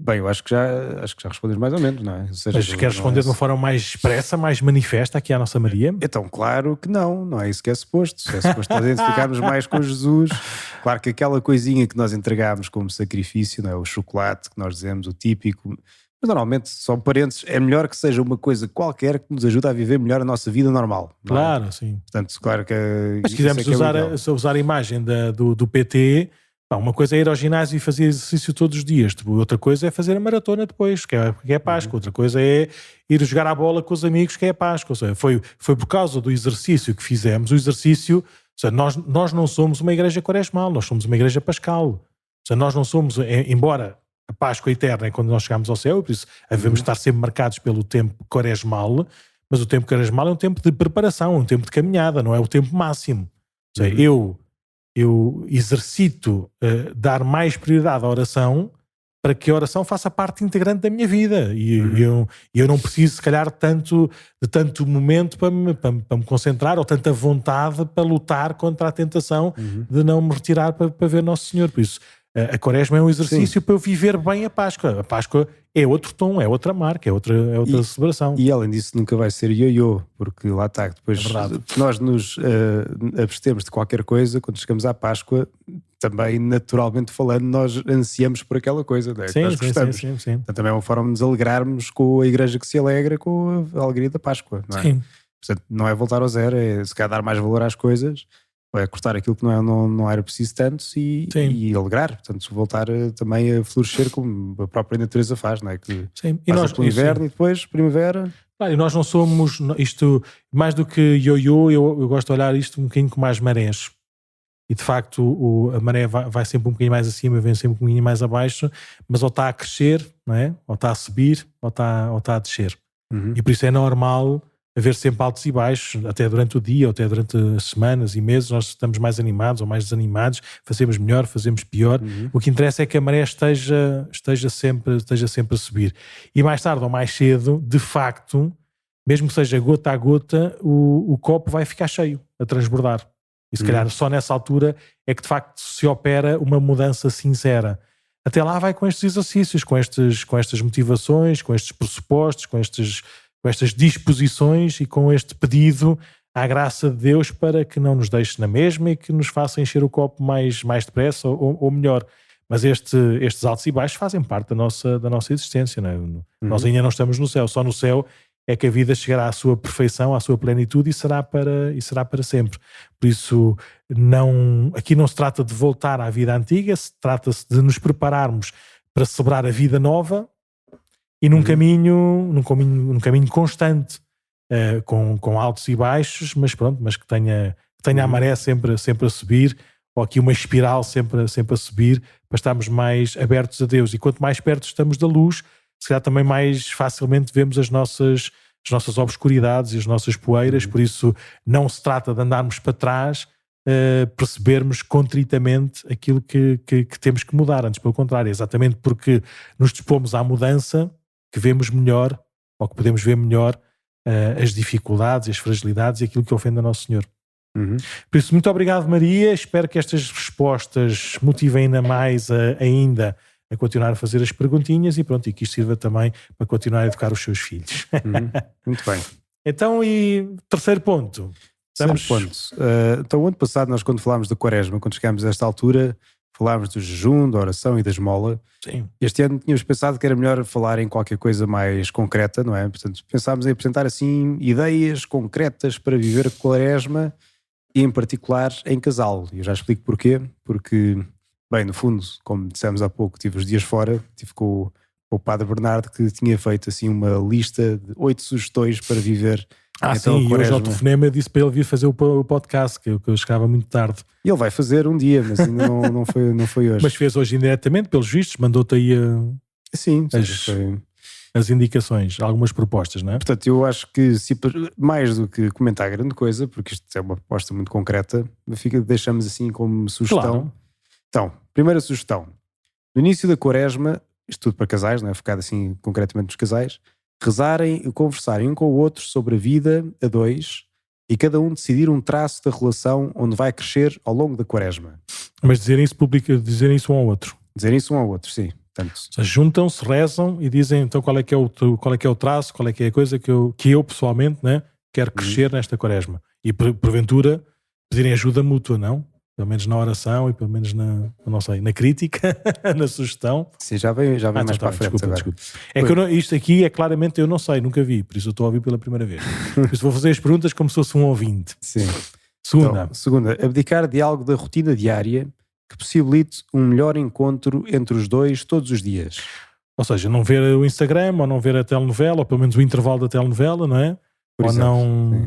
Bem, eu acho que já respondes mais ou menos, não é? Ou seja, mas queres responder de uma forma mais expressa, mais manifesta aqui à nossa Maria? Então, claro que não é isso que é suposto. É suposto nós identificarmos mais com Jesus. Claro que aquela coisinha que nós entregámos como sacrifício, não é? O chocolate que nós dizemos, o típico, mas normalmente, só parênteses, é melhor que seja uma coisa qualquer que nos ajude a viver melhor a nossa vida normal. Claro, sim. Portanto, claro que... Mas se quisermos usar a imagem do PT... Uma coisa é ir ao ginásio e fazer exercício todos os dias, outra coisa é fazer a maratona depois, que é Páscoa, outra coisa é ir jogar a bola com os amigos, que é Páscoa. Ou seja, foi por causa do exercício que fizemos, o exercício, ou seja, nós não somos uma igreja quaresmal, nós somos uma igreja pascal. Ou seja, nós não somos, embora a Páscoa eterna é quando nós chegamos ao céu, por isso devemos estar sempre marcados pelo tempo quaresmal, mas o tempo quaresmal é um tempo de preparação, um tempo de caminhada, não é o tempo máximo. Ou seja, eu exercito dar mais prioridade à oração para que a oração faça parte integrante da minha vida e eu não preciso, se calhar, de tanto momento para me concentrar ou tanta vontade para lutar contra a tentação de não me retirar para ver Nosso Senhor. Por isso, a Quaresma é um exercício para eu viver bem a Páscoa. A Páscoa é outro tom, é outra marca, é outra celebração. E além disso nunca vai ser ioiô, porque lá está, depois nós nos abstemos de qualquer coisa, quando chegamos à Páscoa, também naturalmente falando, nós ansiamos por aquela coisa, não é? Sim, nós gostamos. Sim. Então, também é uma forma de nos alegrarmos com a igreja que se alegra com a alegria da Páscoa, não é? Sim. Portanto, não é voltar ao zero, é se calhar dar mais valor às coisas, é cortar aquilo que não era preciso tanto e alegrar, portanto voltar também a florescer como a própria natureza faz, não é? Que e nós pelo inverno e depois primavera. E nós não somos isto, mais do que ioiô, eu gosto de olhar isto um bocadinho com mais marés. E de facto a maré vai sempre um bocadinho mais acima, vem sempre um bocadinho mais abaixo, mas ou está a crescer, não é? Ou está a subir, ou está a descer. E por isso é normal haver sempre altos e baixos, até durante o dia, ou até durante as semanas e meses, nós estamos mais animados ou mais desanimados, fazemos melhor, fazemos pior. O que interessa é que a maré esteja sempre a subir. E mais tarde ou mais cedo, de facto, mesmo que seja gota a gota, o copo vai ficar cheio, a transbordar. E se calhar só nessa altura é que de facto se opera uma mudança sincera. Até lá vai com estes exercícios, com estas motivações, com estes pressupostos, com estas disposições e com este pedido à graça de Deus para que não nos deixe na mesma e que nos faça encher o copo mais depressa ou melhor. Mas estes altos e baixos fazem parte da nossa existência. Não é? Nós ainda não estamos no céu. Só no céu é que a vida chegará à sua perfeição, à sua plenitude e será para sempre. Por isso, aqui não se trata de voltar à vida antiga, trata-se de nos prepararmos para celebrar a vida nova e num caminho constante, com altos e baixos, mas que tenha a maré sempre a subir, ou aqui uma espiral sempre a subir, para estarmos mais abertos a Deus. E quanto mais perto estamos da luz, se calhar também mais facilmente vemos as nossas obscuridades e as nossas poeiras. Por isso não se trata de andarmos para trás, percebermos contritamente aquilo que temos que mudar. Antes, pelo contrário, é exatamente porque nos dispomos à mudança que vemos melhor, ou que podemos ver melhor, as dificuldades, as fragilidades e aquilo que ofende a Nosso Senhor. Por isso, muito obrigado, Maria. Espero que estas respostas motivem ainda mais a continuar a fazer as perguntinhas e que isto sirva também para continuar a educar os seus filhos. Muito bem. Então, e terceiro ponto. Então, ano passado, nós quando falámos da Quaresma, quando chegámos a esta altura, falámos do jejum, da oração e da esmola. Sim. Este ano tínhamos pensado que era melhor falar em qualquer coisa mais concreta, não é? Portanto, pensámos em apresentar assim ideias concretas para viver a Quaresma e em particular em casal. E eu já explico porquê. Porque, bem, no fundo, como dissemos há pouco, tive os dias fora, tive com o Padre Bernardo, que tinha feito assim uma lista de 8 sugestões para viver. Então, sim, e hoje ao telefonema disse para ele vir fazer o podcast, que eu chegava muito tarde. E ele vai fazer um dia, mas ainda não foi hoje. Mas fez hoje indiretamente, pelos vistos, mandou-te aí as indicações, algumas propostas, não é? Portanto, eu acho que mais do que comentar grande coisa, porque isto é uma proposta muito concreta, deixamos assim como sugestão. Claro. Então, primeira sugestão. No início da Quaresma, isto tudo para casais, não é? Focado assim concretamente nos casais, rezarem e conversarem um com o outro sobre a vida a dois e cada um decidir um traço da relação onde vai crescer ao longo da Quaresma. Mas dizerem isso um ao outro. Dizerem isso um ao outro, sim. Portanto, juntam-se, rezam e dizem então qual é que é o traço, qual é que é a coisa que eu pessoalmente, né, quero crescer nesta Quaresma. E porventura pedirem ajuda mútua, não? Pelo menos na oração e pelo menos não sei, na crítica, na sugestão. Sim, já vem mais para a frente. Desculpa. É que isto aqui é claramente, eu não sei, nunca vi, por isso eu estou a ouvir pela primeira vez. Por isso vou fazer as perguntas como se fosse um ouvinte. Sim. Segunda, abdicar de algo da rotina diária que possibilite um melhor encontro entre os dois todos os dias. Ou seja, não ver o Instagram, ou não ver a telenovela, ou pelo menos o intervalo da telenovela, não é?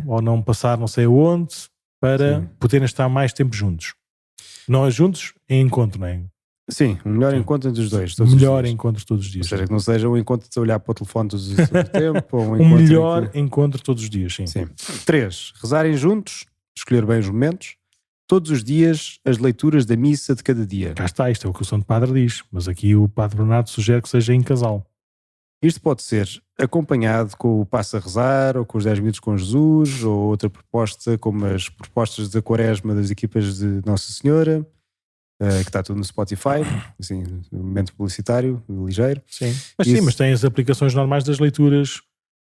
Ou não passar não sei aonde, para poderem estar mais tempo juntos. Não juntos, em encontro, não é? Sim, um melhor encontro entre os dois. Encontro todos os dias. Ou seja, que não seja um encontro de olhar para o telefone todo o tempo. Ou um melhor encontro todos os dias, sim. 3. Rezarem juntos, escolher bem os momentos, todos os dias as leituras da missa de cada dia. Cá está, isto é o que o Santo Padre diz, mas aqui o Padre Bernardo sugere que seja em casal. Isto pode ser acompanhado com o Passo a Rezar, ou com os 10 minutos com Jesus, ou outra proposta, como as propostas da Quaresma das equipas de Nossa Senhora, que está tudo no Spotify, assim, um momento publicitário, ligeiro. Sim, mas tem as aplicações normais das leituras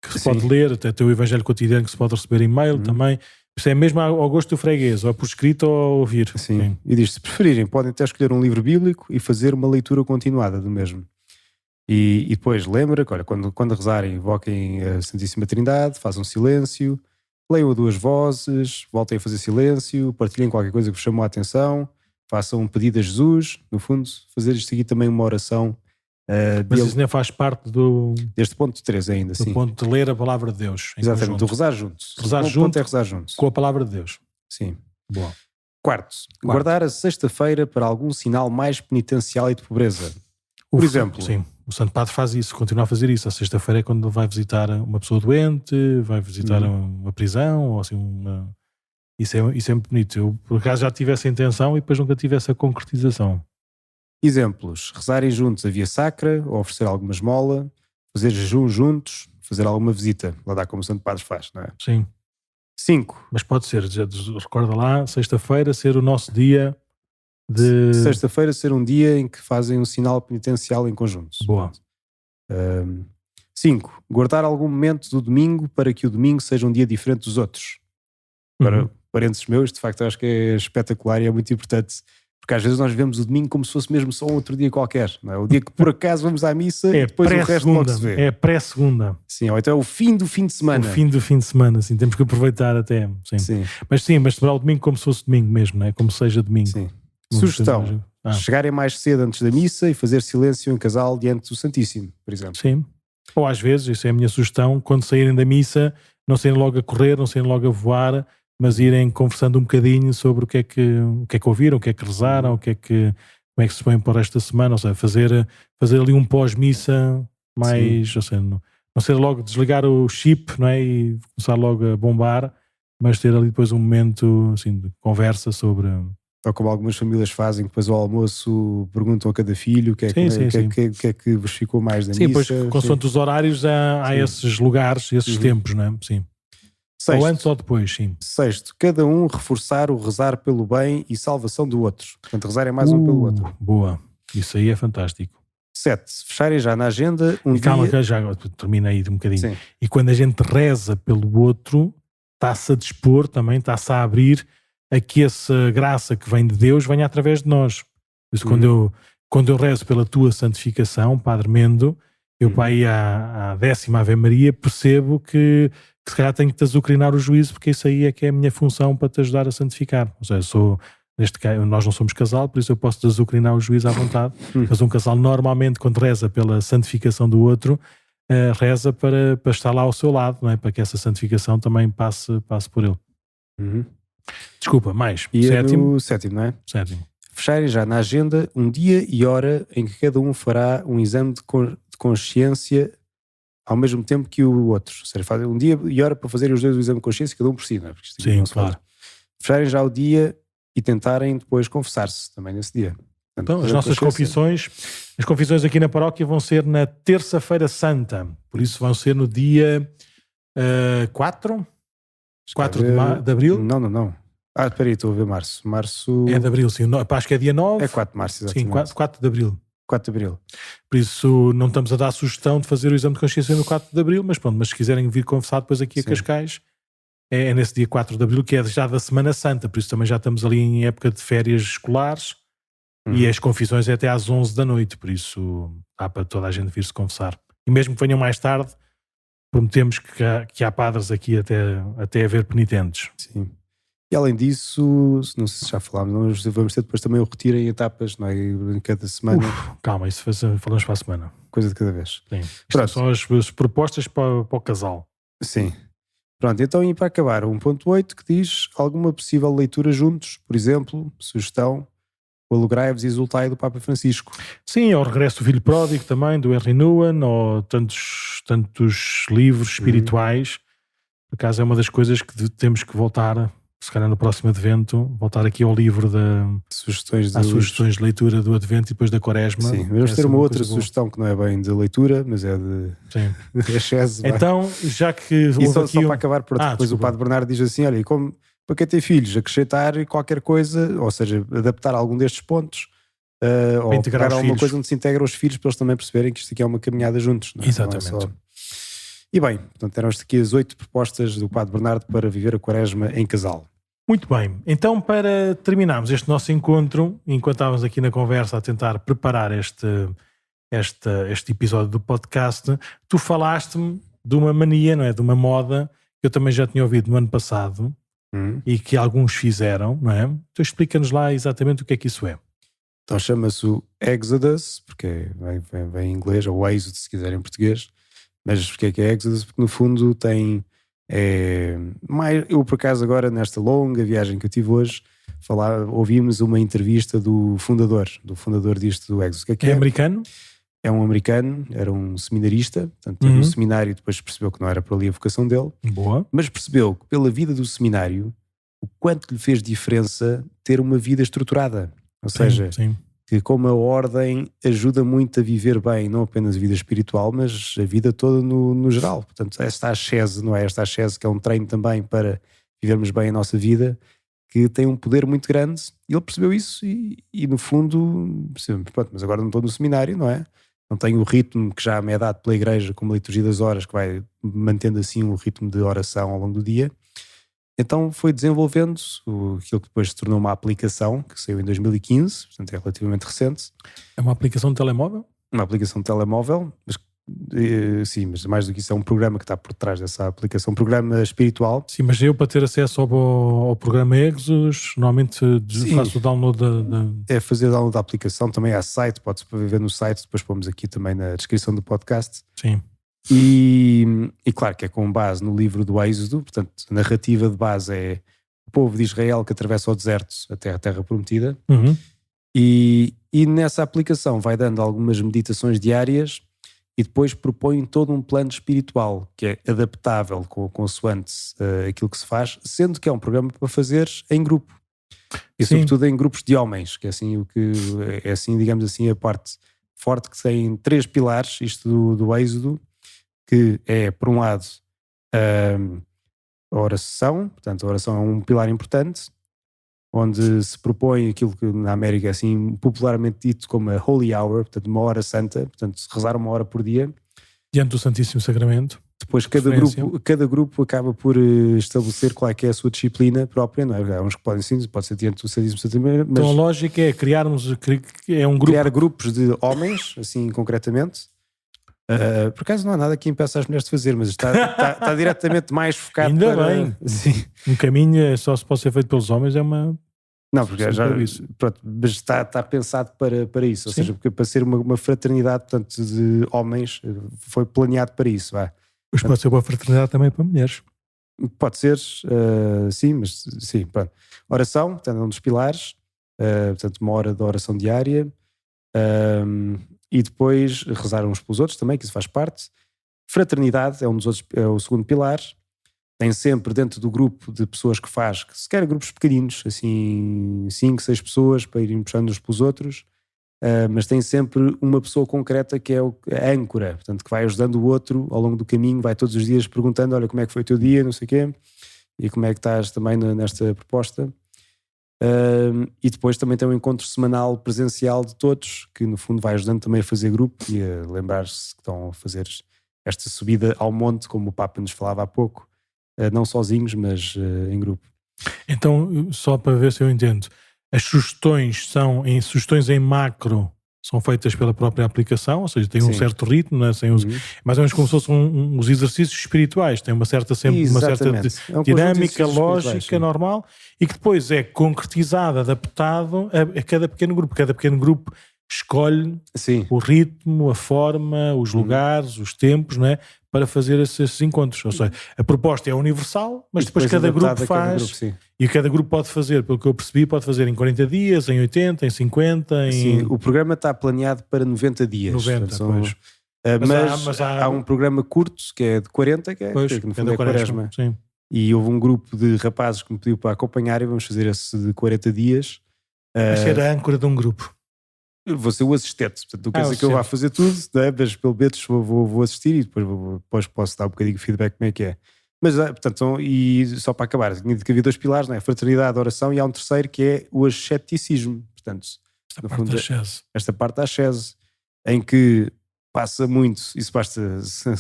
que se pode ler, até tem o Evangelho Cotidiano que se pode receber e-mail também. Isto é mesmo ao gosto do freguês, ou por escrito ou a ouvir. Sim. E diz, se preferirem, podem até escolher um livro bíblico e fazer uma leitura continuada do mesmo. E depois lembra que, olha, quando rezarem, invoquem a Santíssima Trindade, façam silêncio, leiam a duas vozes, voltem a fazer silêncio, partilhem qualquer coisa que vos chamou a atenção, façam um pedido a Jesus, no fundo, fazer isto aqui também uma oração. Mas isso nem faz parte deste ponto 3 ainda, sim. Do ponto de ler a palavra de Deus. Exatamente, do rezar juntos. Ponto é rezar juntos. Com a palavra de Deus. Sim. Boa. Quarto, guardar a sexta-feira para algum sinal mais penitencial e de pobreza. Por exemplo... Sim, o Santo Padre faz isso, continua a fazer isso. A sexta-feira é quando vai visitar uma pessoa doente, vai visitar uma prisão, ou assim Isso é muito bonito. Eu, por acaso, já tive essa intenção e depois nunca tive essa concretização. Exemplos: rezarem juntos a via sacra, ou oferecer alguma esmola, fazer jejum juntos, fazer alguma visita. Lá dá como o Santo Padre faz, não é? Sim. 5. Mas pode ser, recorda lá, sexta-feira ser o nosso dia de... Sexta-feira ser um dia em que fazem um sinal penitencial em conjunto. Boa. 5. Guardar algum momento do domingo para que o domingo seja um dia diferente dos outros. Agora, parênteses meus, de facto, acho que é espetacular e é muito importante, porque às vezes nós vemos o domingo como se fosse mesmo só um outro dia qualquer, não é? O dia que por acaso vamos à missa e depois o resto logo se vê. É pré-segunda. Sim, ou então é o fim do fim de semana. O fim do fim de semana, sim, temos que aproveitar até. Sim. Mas celebrar o domingo como se fosse domingo mesmo, não é? Como seja domingo. Sim. Sugestão: chegarem mais cedo antes da missa e fazer silêncio em casal diante do Santíssimo, por exemplo. Sim. Ou às vezes, isso é a minha sugestão, quando saírem da missa, não saírem logo a correr, não saírem logo a voar, mas irem conversando um bocadinho sobre o que é que ouviram, o que é que rezaram, como é que se põem para o resto da semana, ou seja, fazer ali um pós-missa mais, ou seja, não ser logo desligar o chip, não é? E começar logo a bombar, mas ter ali depois um momento assim, de conversa sobre... Ou como algumas famílias fazem, depois ao almoço perguntam a cada filho o que é que vos ficou mais da missa. Sim, pois consoante os horários há esses lugares, esses tempos, não é? Sim. Sexto, ou antes ou depois, sim. Sexto, cada um reforçar o rezar pelo bem e salvação do outro. Portanto, rezarem mais um pelo outro. Boa, isso aí é fantástico. 7. Fecharem já na agenda um calma, dia... já termina aí um bocadinho. Sim. E quando a gente reza pelo outro, está-se a dispor também, está-se a abrir a que essa graça que vem de Deus venha através de nós. Por isso, quando eu rezo pela tua santificação, Padre Mendo, eu para ir à 10ª Ave Maria, percebo que se calhar tenho que te azucrinar o juízo, porque isso aí é que é a minha função para te ajudar a santificar. Ou seja, neste caso, nós não somos casal, por isso eu posso te azucrinar o juízo à vontade. Mas um casal normalmente, quando reza pela santificação do outro, reza para estar lá ao seu lado, não é? Para que essa santificação também passe por ele. Desculpa, mais. E sétimo. Sétimo, não é? Sétimo. Fecharem já na agenda um dia e hora em que cada um fará um exame de consciência ao mesmo tempo que o outro. Ou seja, fazem um dia e hora para fazerem os dois o exame de consciência, cada um por si, não é? Sim, claro. Fecharem já o dia e tentarem depois confessar-se também nesse dia. Portanto, então, as nossas as confissões aqui na paróquia vão ser na terça-feira santa, por isso vão ser no dia 4 de abril? Não. Espera aí, estou a ver março. É de abril, sim. Acho que é dia 9. É 4 de março, exatamente. Sim, 4 de abril. 4 de abril. Por isso não estamos a dar a sugestão de fazer o exame de consciência no 4 de abril, mas pronto, mas se quiserem vir confessar depois aqui a Cascais, é nesse dia 4 de abril, que é já da Semana Santa, por isso também já estamos ali em época de férias escolares e as confissões é até às 11 da noite, por isso dá para toda a gente vir se confessar. E mesmo que venham mais tarde, prometemos que há padres aqui até haver penitentes. Sim. E além disso, não sei se já falámos, nós vamos ter depois também o retiro em etapas, não é? Em cada semana. Calma, isso falamos para a semana. Coisa de cada vez. Sim. Isto são as propostas para o casal. Sim. Pronto, então e para acabar, 1.8 que diz alguma possível leitura juntos, por exemplo, sugestão, o Alegrai-vos e Exultai do Papa Francisco. Sim, ao Regresso do Filho Pródigo também, do Henry Nouwen, ou tantos livros espirituais. Por acaso é uma das coisas que temos que voltar, se calhar no próximo Advento, voltar aqui ao livro sugestões de leitura do Advento e depois da Quaresma. Sim, vamos ter uma outra sugestão que não é bem de leitura, mas é de excesso. Então, já que e só para acabar, depois o Padre Bernardo diz assim, olha, como para quem tem filhos, acrescentar qualquer coisa, ou seja, adaptar algum destes pontos, ou pegar alguma coisa onde se integram os filhos para eles também perceberem que isto aqui é uma caminhada juntos. Não é? Exatamente. Não é só... E bem, portanto eram aqui as 8 propostas do Padre Bernardo para viver a Quaresma em casal. Muito bem, então para terminarmos este nosso encontro, enquanto estávamos aqui na conversa a tentar preparar este episódio do podcast, tu falaste-me de uma mania, não é? De uma moda que eu também já tinha ouvido no ano passado e que alguns fizeram, não é? Então explica-nos lá exatamente o que é que isso é. Então chama-se o Exodus, porque vem em inglês, ou Êxodo se quiser em português, mas porque é que é Exodus? Porque no fundo tem... eu por acaso agora nesta longa viagem que eu tive hoje ouvimos uma entrevista do fundador disto do Exodus. O que é americano? É um americano, era um seminarista, portanto teve um seminário e depois percebeu que não era por ali a vocação dele. Boa. Mas percebeu que pela vida do seminário o quanto lhe fez diferença ter uma vida estruturada, ou seja, que como a ordem ajuda muito a viver bem, não apenas a vida espiritual, mas a vida toda no geral. Portanto, esta ascese, não é? Esta ascese que é um treino também para vivermos bem a nossa vida, que tem um poder muito grande. E ele percebeu isso e no fundo, pronto, mas agora não estou no seminário, não é? Não tenho o ritmo que já me é dado pela igreja, como a liturgia das horas, que vai mantendo assim o ritmo de oração ao longo do dia. Então foi desenvolvendo aquilo que depois se tornou uma aplicação, que saiu em 2015, portanto é relativamente recente. É uma aplicação de telemóvel? Uma aplicação de telemóvel, mas sim, mas mais do que isso é um programa que está por trás dessa aplicação, um programa espiritual. Sim, mas eu para ter acesso ao programa Exos, normalmente faço o download É fazer download da aplicação, também há site, pode-se ver no site, depois pomos aqui também na descrição do podcast. Sim. E claro que é com base no livro do Êxodo, portanto a narrativa de base é o povo de Israel que atravessa o deserto até a Terra Prometida. Uhum. E nessa aplicação vai dando algumas meditações diárias e depois propõe todo um plano espiritual que é adaptável consoante aquilo que se faz, sendo que é um programa para fazer em grupo. E Sim. sobretudo em grupos de homens, que é assim, digamos assim, a parte forte, que tem 3 pilares, isto do Êxodo, que é, por um lado, a oração. Portanto, a oração é um pilar importante, onde se propõe aquilo que na América é assim popularmente dito como a Holy Hour, portanto uma hora santa, portanto rezar 1 hora por dia. Diante do Santíssimo Sacramento. Depois cada grupo acaba por estabelecer qual é que é a sua disciplina própria, não é? Há uns que podem sim, pode ser diante do Santíssimo Sacramento, mas então a lógica é criar um grupo. Criar grupos de homens, assim concretamente. Por acaso não há nada que impeça as mulheres de fazer, mas está diretamente mais focado. Ainda para... bem. Sim. Um caminho só se pode ser feito pelos homens, é uma... Não, porque pronto, mas está pensado para isso, ou Sim. seja, porque para ser uma fraternidade, portanto, de homens, foi planeado para isso. Vá. Mas pode ser uma fraternidade também para mulheres. Pode ser, sim, mas sim. Pronto. Oração, portanto, é um dos pilares, portanto, 1 hora de oração diária, e depois rezar uns pelos outros também, que isso faz parte. Fraternidade é um dos outros, é o segundo pilar. Tem sempre dentro do grupo de pessoas que faz, que se quer grupos pequeninos, assim 5, 6 pessoas para irem puxando uns pelos outros, mas tem sempre uma pessoa concreta que é a âncora, portanto que vai ajudando o outro ao longo do caminho, vai todos os dias perguntando, olha, como é que foi o teu dia, não sei o quê, e como é que estás também nesta proposta. E depois também tem um encontro semanal presencial de todos, que no fundo vai ajudando também a fazer grupo e a lembrar-se que estão a fazer esta subida ao monte, como o Papa nos falava há pouco, não sozinhos, mas em grupo. Então, só para ver se eu entendo, as sugestões sugestões em macro são feitas pela própria aplicação, ou seja, tem um certo ritmo, né? Mais ou menos como se fossem os exercícios espirituais, tem uma certa dinâmica, lógica normal, e que depois é concretizado, adaptado a cada pequeno grupo. Cada pequeno grupo escolhe o ritmo, a forma, os lugares, os tempos, não é? Para fazer esses encontros. Ou seja, a proposta é universal, mas depois cada grupo faz. E cada grupo pode fazer, pelo que eu percebi, pode fazer em 40 dias, em 80, em 50. Sim, o programa está planeado para 90 dias. 90, portanto, mas há um programa curto que é de 40, que no fundo é Quaresma. Sim. E houve um grupo de rapazes que me pediu para acompanhar e vamos fazer esse de 40 dias. Vai ser a âncora de um grupo. Eu vou ser o assistente, portanto não quer dizer que eu vá fazer tudo, né? Mas pelo menos vou assistir e depois posso dar um bocadinho de feedback como é que é. Mas, portanto, e só para acabar, tinha dito que havia 2 pilares, não é? Fraternidade, oração, e há um terceiro que é o asceticismo. Portanto, esta parte da ascese, em que passa muito, isso basta,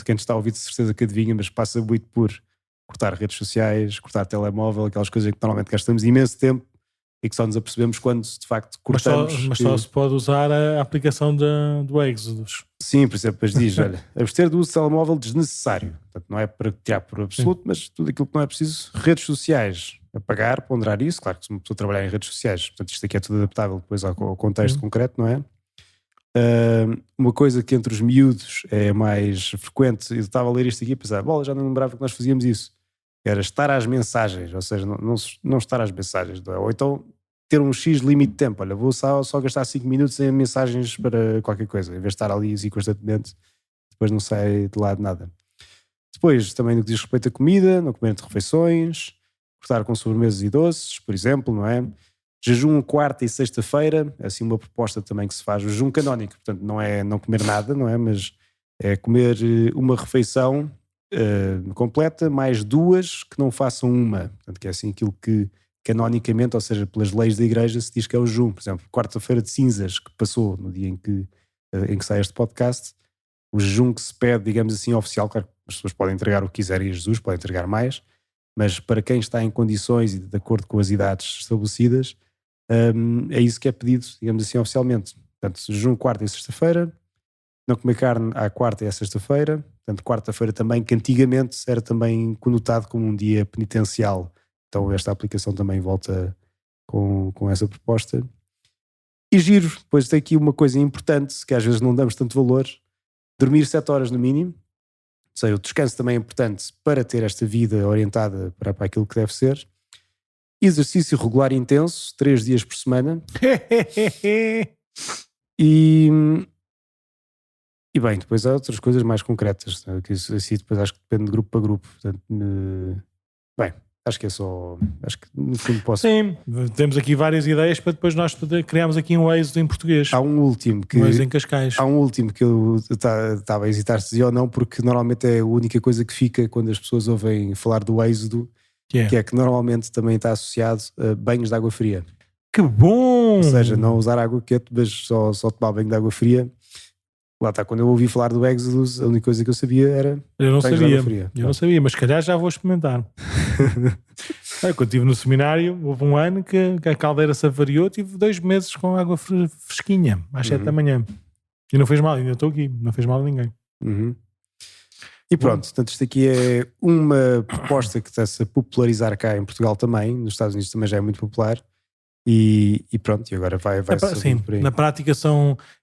quem está a ouvir de certeza que adivinha, mas passa muito por cortar redes sociais, cortar telemóvel, aquelas coisas que normalmente gastamos imenso tempo e que só nos apercebemos quando de facto cortamos. Mas só se pode usar a aplicação do Exodus. Sim, por exemplo, depois diz, olha, abster do uso de telemóvel desnecessário. Portanto, não é para tirar por absoluto, mas tudo aquilo que não é preciso. Redes sociais, apagar, ponderar isso. Claro que se uma pessoa trabalhar em redes sociais, portanto isto aqui é tudo adaptável depois ao contexto concreto, não é? Uma coisa que entre os miúdos é mais frequente, eu estava a ler isto aqui e pensava, bola, já não lembrava que nós fazíamos isso. Era estar às mensagens, ou seja, não estar às mensagens. Ou então ter um X limite de tempo. Olha, vou só gastar 5 minutos em mensagens para qualquer coisa, em vez de estar ali assim constantemente, depois não sai de lado nada. Depois, também no que diz respeito à comida, não comer entre refeições, cortar com sobremesas e doces, por exemplo, não é? Jejum quarta e sexta-feira, é assim uma proposta também que se faz, o jejum canónico, portanto não é não comer nada, não é? Mas é comer uma refeição completa, mais 2 que não façam uma, portanto que é assim aquilo que canonicamente, ou seja, pelas leis da igreja se diz que é o jejum. Por exemplo, quarta-feira de cinzas que passou no dia em que sai este podcast, o jejum que se pede, digamos assim, oficial, claro que as pessoas podem entregar o que quiserem a Jesus, podem entregar mais, mas para quem está em condições e de acordo com as idades estabelecidas, é isso que é pedido, digamos assim, oficialmente. Portanto, jejum quarta e sexta-feira, não comer carne à quarta e à sexta-feira, portanto, quarta-feira também, que antigamente era também conotado como um dia penitencial. Então esta aplicação também volta com essa proposta. E giro, depois tem aqui uma coisa importante, que às vezes não damos tanto valor, dormir 7 horas no mínimo. Ou seja, o descanso também é importante para ter esta vida orientada para aquilo que deve ser. Exercício regular e intenso, 3 dias por semana. E bem, depois há outras coisas mais concretas, né? Que isso assim depois acho que depende de grupo para grupo. Portanto, bem, acho que é só. Acho que no fundo posso. Sim, temos aqui várias ideias para depois nós criarmos aqui um êxodo em português. Há um último que. Um êxodo em Cascais. Há um último que eu estava a hesitar se dizia ou não, porque normalmente é a única coisa que fica quando as pessoas ouvem falar do êxodo, que é que normalmente também está associado a banhos de água fria. Que bom! Ou seja, não usar água quente, mas só tomar banho de água fria. Lá está, quando eu ouvi falar do Exodus, a única coisa que eu sabia era. Eu não sabia, mas se calhar já vou experimentar. Quando estive no seminário, houve um ano que a caldeira se avariou, tive 2 meses com água fresquinha, às 7 da manhã. E não fez mal, ainda estou aqui, não fez mal a ninguém. E pronto, portanto, isto aqui é uma proposta que está-se a popularizar cá em Portugal também, nos Estados Unidos também já é muito popular. E pronto, e agora vai sim, por aí. Na prática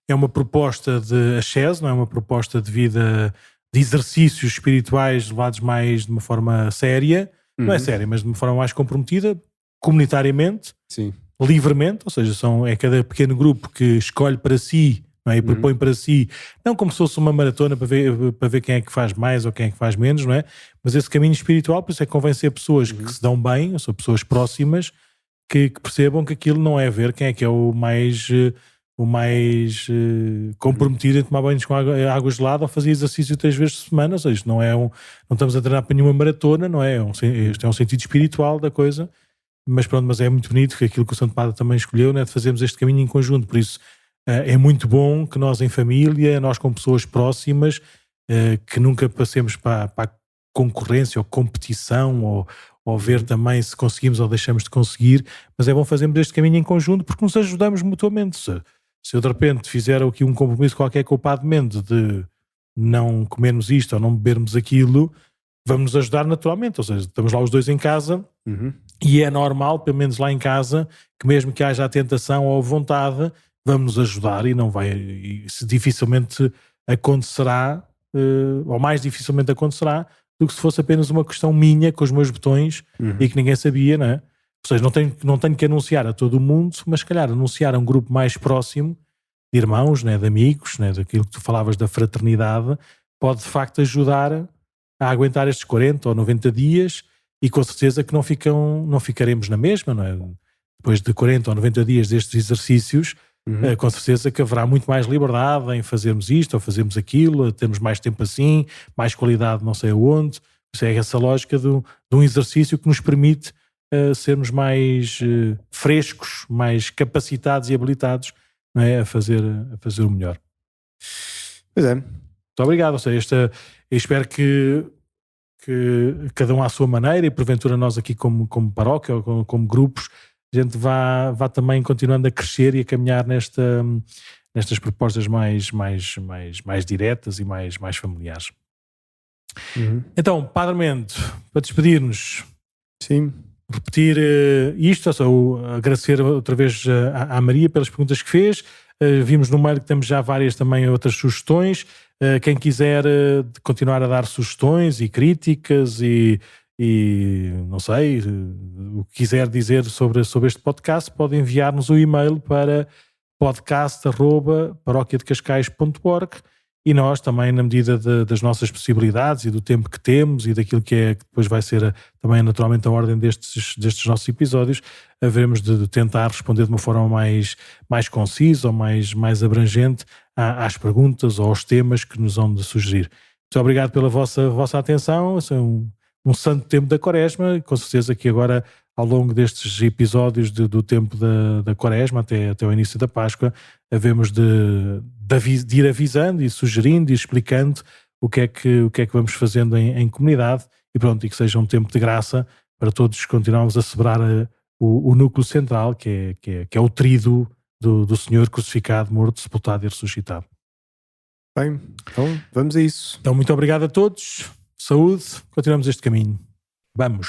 é uma proposta de ascese, não é uma proposta de vida, de exercícios espirituais levados mais de uma forma séria, não é séria, mas de uma forma mais comprometida, comunitariamente, sim, livremente, ou seja, é cada pequeno grupo que escolhe para si, não é? E propõe para si, não como se fosse uma maratona para ver quem é que faz mais ou quem é que faz menos, não é? Mas esse caminho espiritual, por isso é convencer pessoas que se dão bem, ou são pessoas próximas, que percebam que aquilo não é ver quem é que é o mais comprometido em tomar banhos com água gelada ou fazer exercício 3 vezes por semana. Ou seja, isto não estamos a treinar para nenhuma maratona, não é? Isto é um sentido espiritual da coisa, mas é muito bonito que aquilo que o Santo Padre também escolheu, né, de fazermos este caminho em conjunto. Por isso é muito bom que nós em família, nós com pessoas próximas, que nunca passemos para a concorrência ou competição ou ver também se conseguimos ou deixamos de conseguir, mas é bom fazermos este caminho em conjunto porque nos ajudamos mutuamente. Se eu de repente fizer aqui um compromisso qualquer com o Padre Mendes de não comermos isto ou não bebermos aquilo, vamos nos ajudar naturalmente, ou seja, estamos lá os dois em casa e é normal, pelo menos lá em casa, que mesmo que haja a tentação ou a vontade, vamos nos ajudar e se dificilmente acontecerá, ou mais dificilmente acontecerá, do que se fosse apenas uma questão minha com os meus botões e que ninguém sabia, não é? Ou seja, não tenho que anunciar a todo o mundo, mas se calhar anunciar a um grupo mais próximo de irmãos, né, de amigos, né, daquilo que tu falavas da fraternidade, pode de facto ajudar a aguentar estes 40 ou 90 dias e com certeza que não ficaremos na mesma, não é? Depois de 40 ou 90 dias destes exercícios, com certeza que haverá muito mais liberdade em fazermos isto ou fazermos aquilo, termos mais tempo assim, mais qualidade não sei aonde. Isso é essa lógica de um exercício que nos permite sermos mais frescos, mais capacitados e habilitados, não é? a fazer o melhor. Pois é. Muito obrigado. Ou seja, eu espero que cada um à sua maneira e porventura nós aqui como paróquia ou como grupos, a gente vá também continuando a crescer e a caminhar nestas propostas mais diretas e mais familiares. Então, Padre Mendo, para despedir-nos, sim, repetir isto, só agradecer outra vez à Maria pelas perguntas que fez. Vimos no mail que temos já várias também outras sugestões. Quem quiser continuar a dar sugestões e críticas e não sei, o que quiser dizer sobre este podcast, pode enviar-nos o e-mail para podcast@paroquiadecascais.org e nós também, na medida das nossas possibilidades e do tempo que temos e daquilo que depois vai ser também naturalmente a ordem destes nossos episódios, haveremos de tentar responder de uma forma mais concisa ou mais abrangente às perguntas ou aos temas que nos vão de sugerir. Muito obrigado pela vossa atenção. Esse é um santo tempo da Quaresma, com certeza que agora, ao longo destes episódios do tempo da Quaresma até o início da Páscoa, havemos de ir avisando e sugerindo e explicando o que é que vamos fazendo em comunidade e pronto, e que seja um tempo de graça para todos continuarmos a celebrar o núcleo central, que é o trido do Senhor crucificado, morto, sepultado e ressuscitado. Bem, então vamos a isso. Então, muito obrigado a todos. Saúde. Continuamos este caminho. Vamos.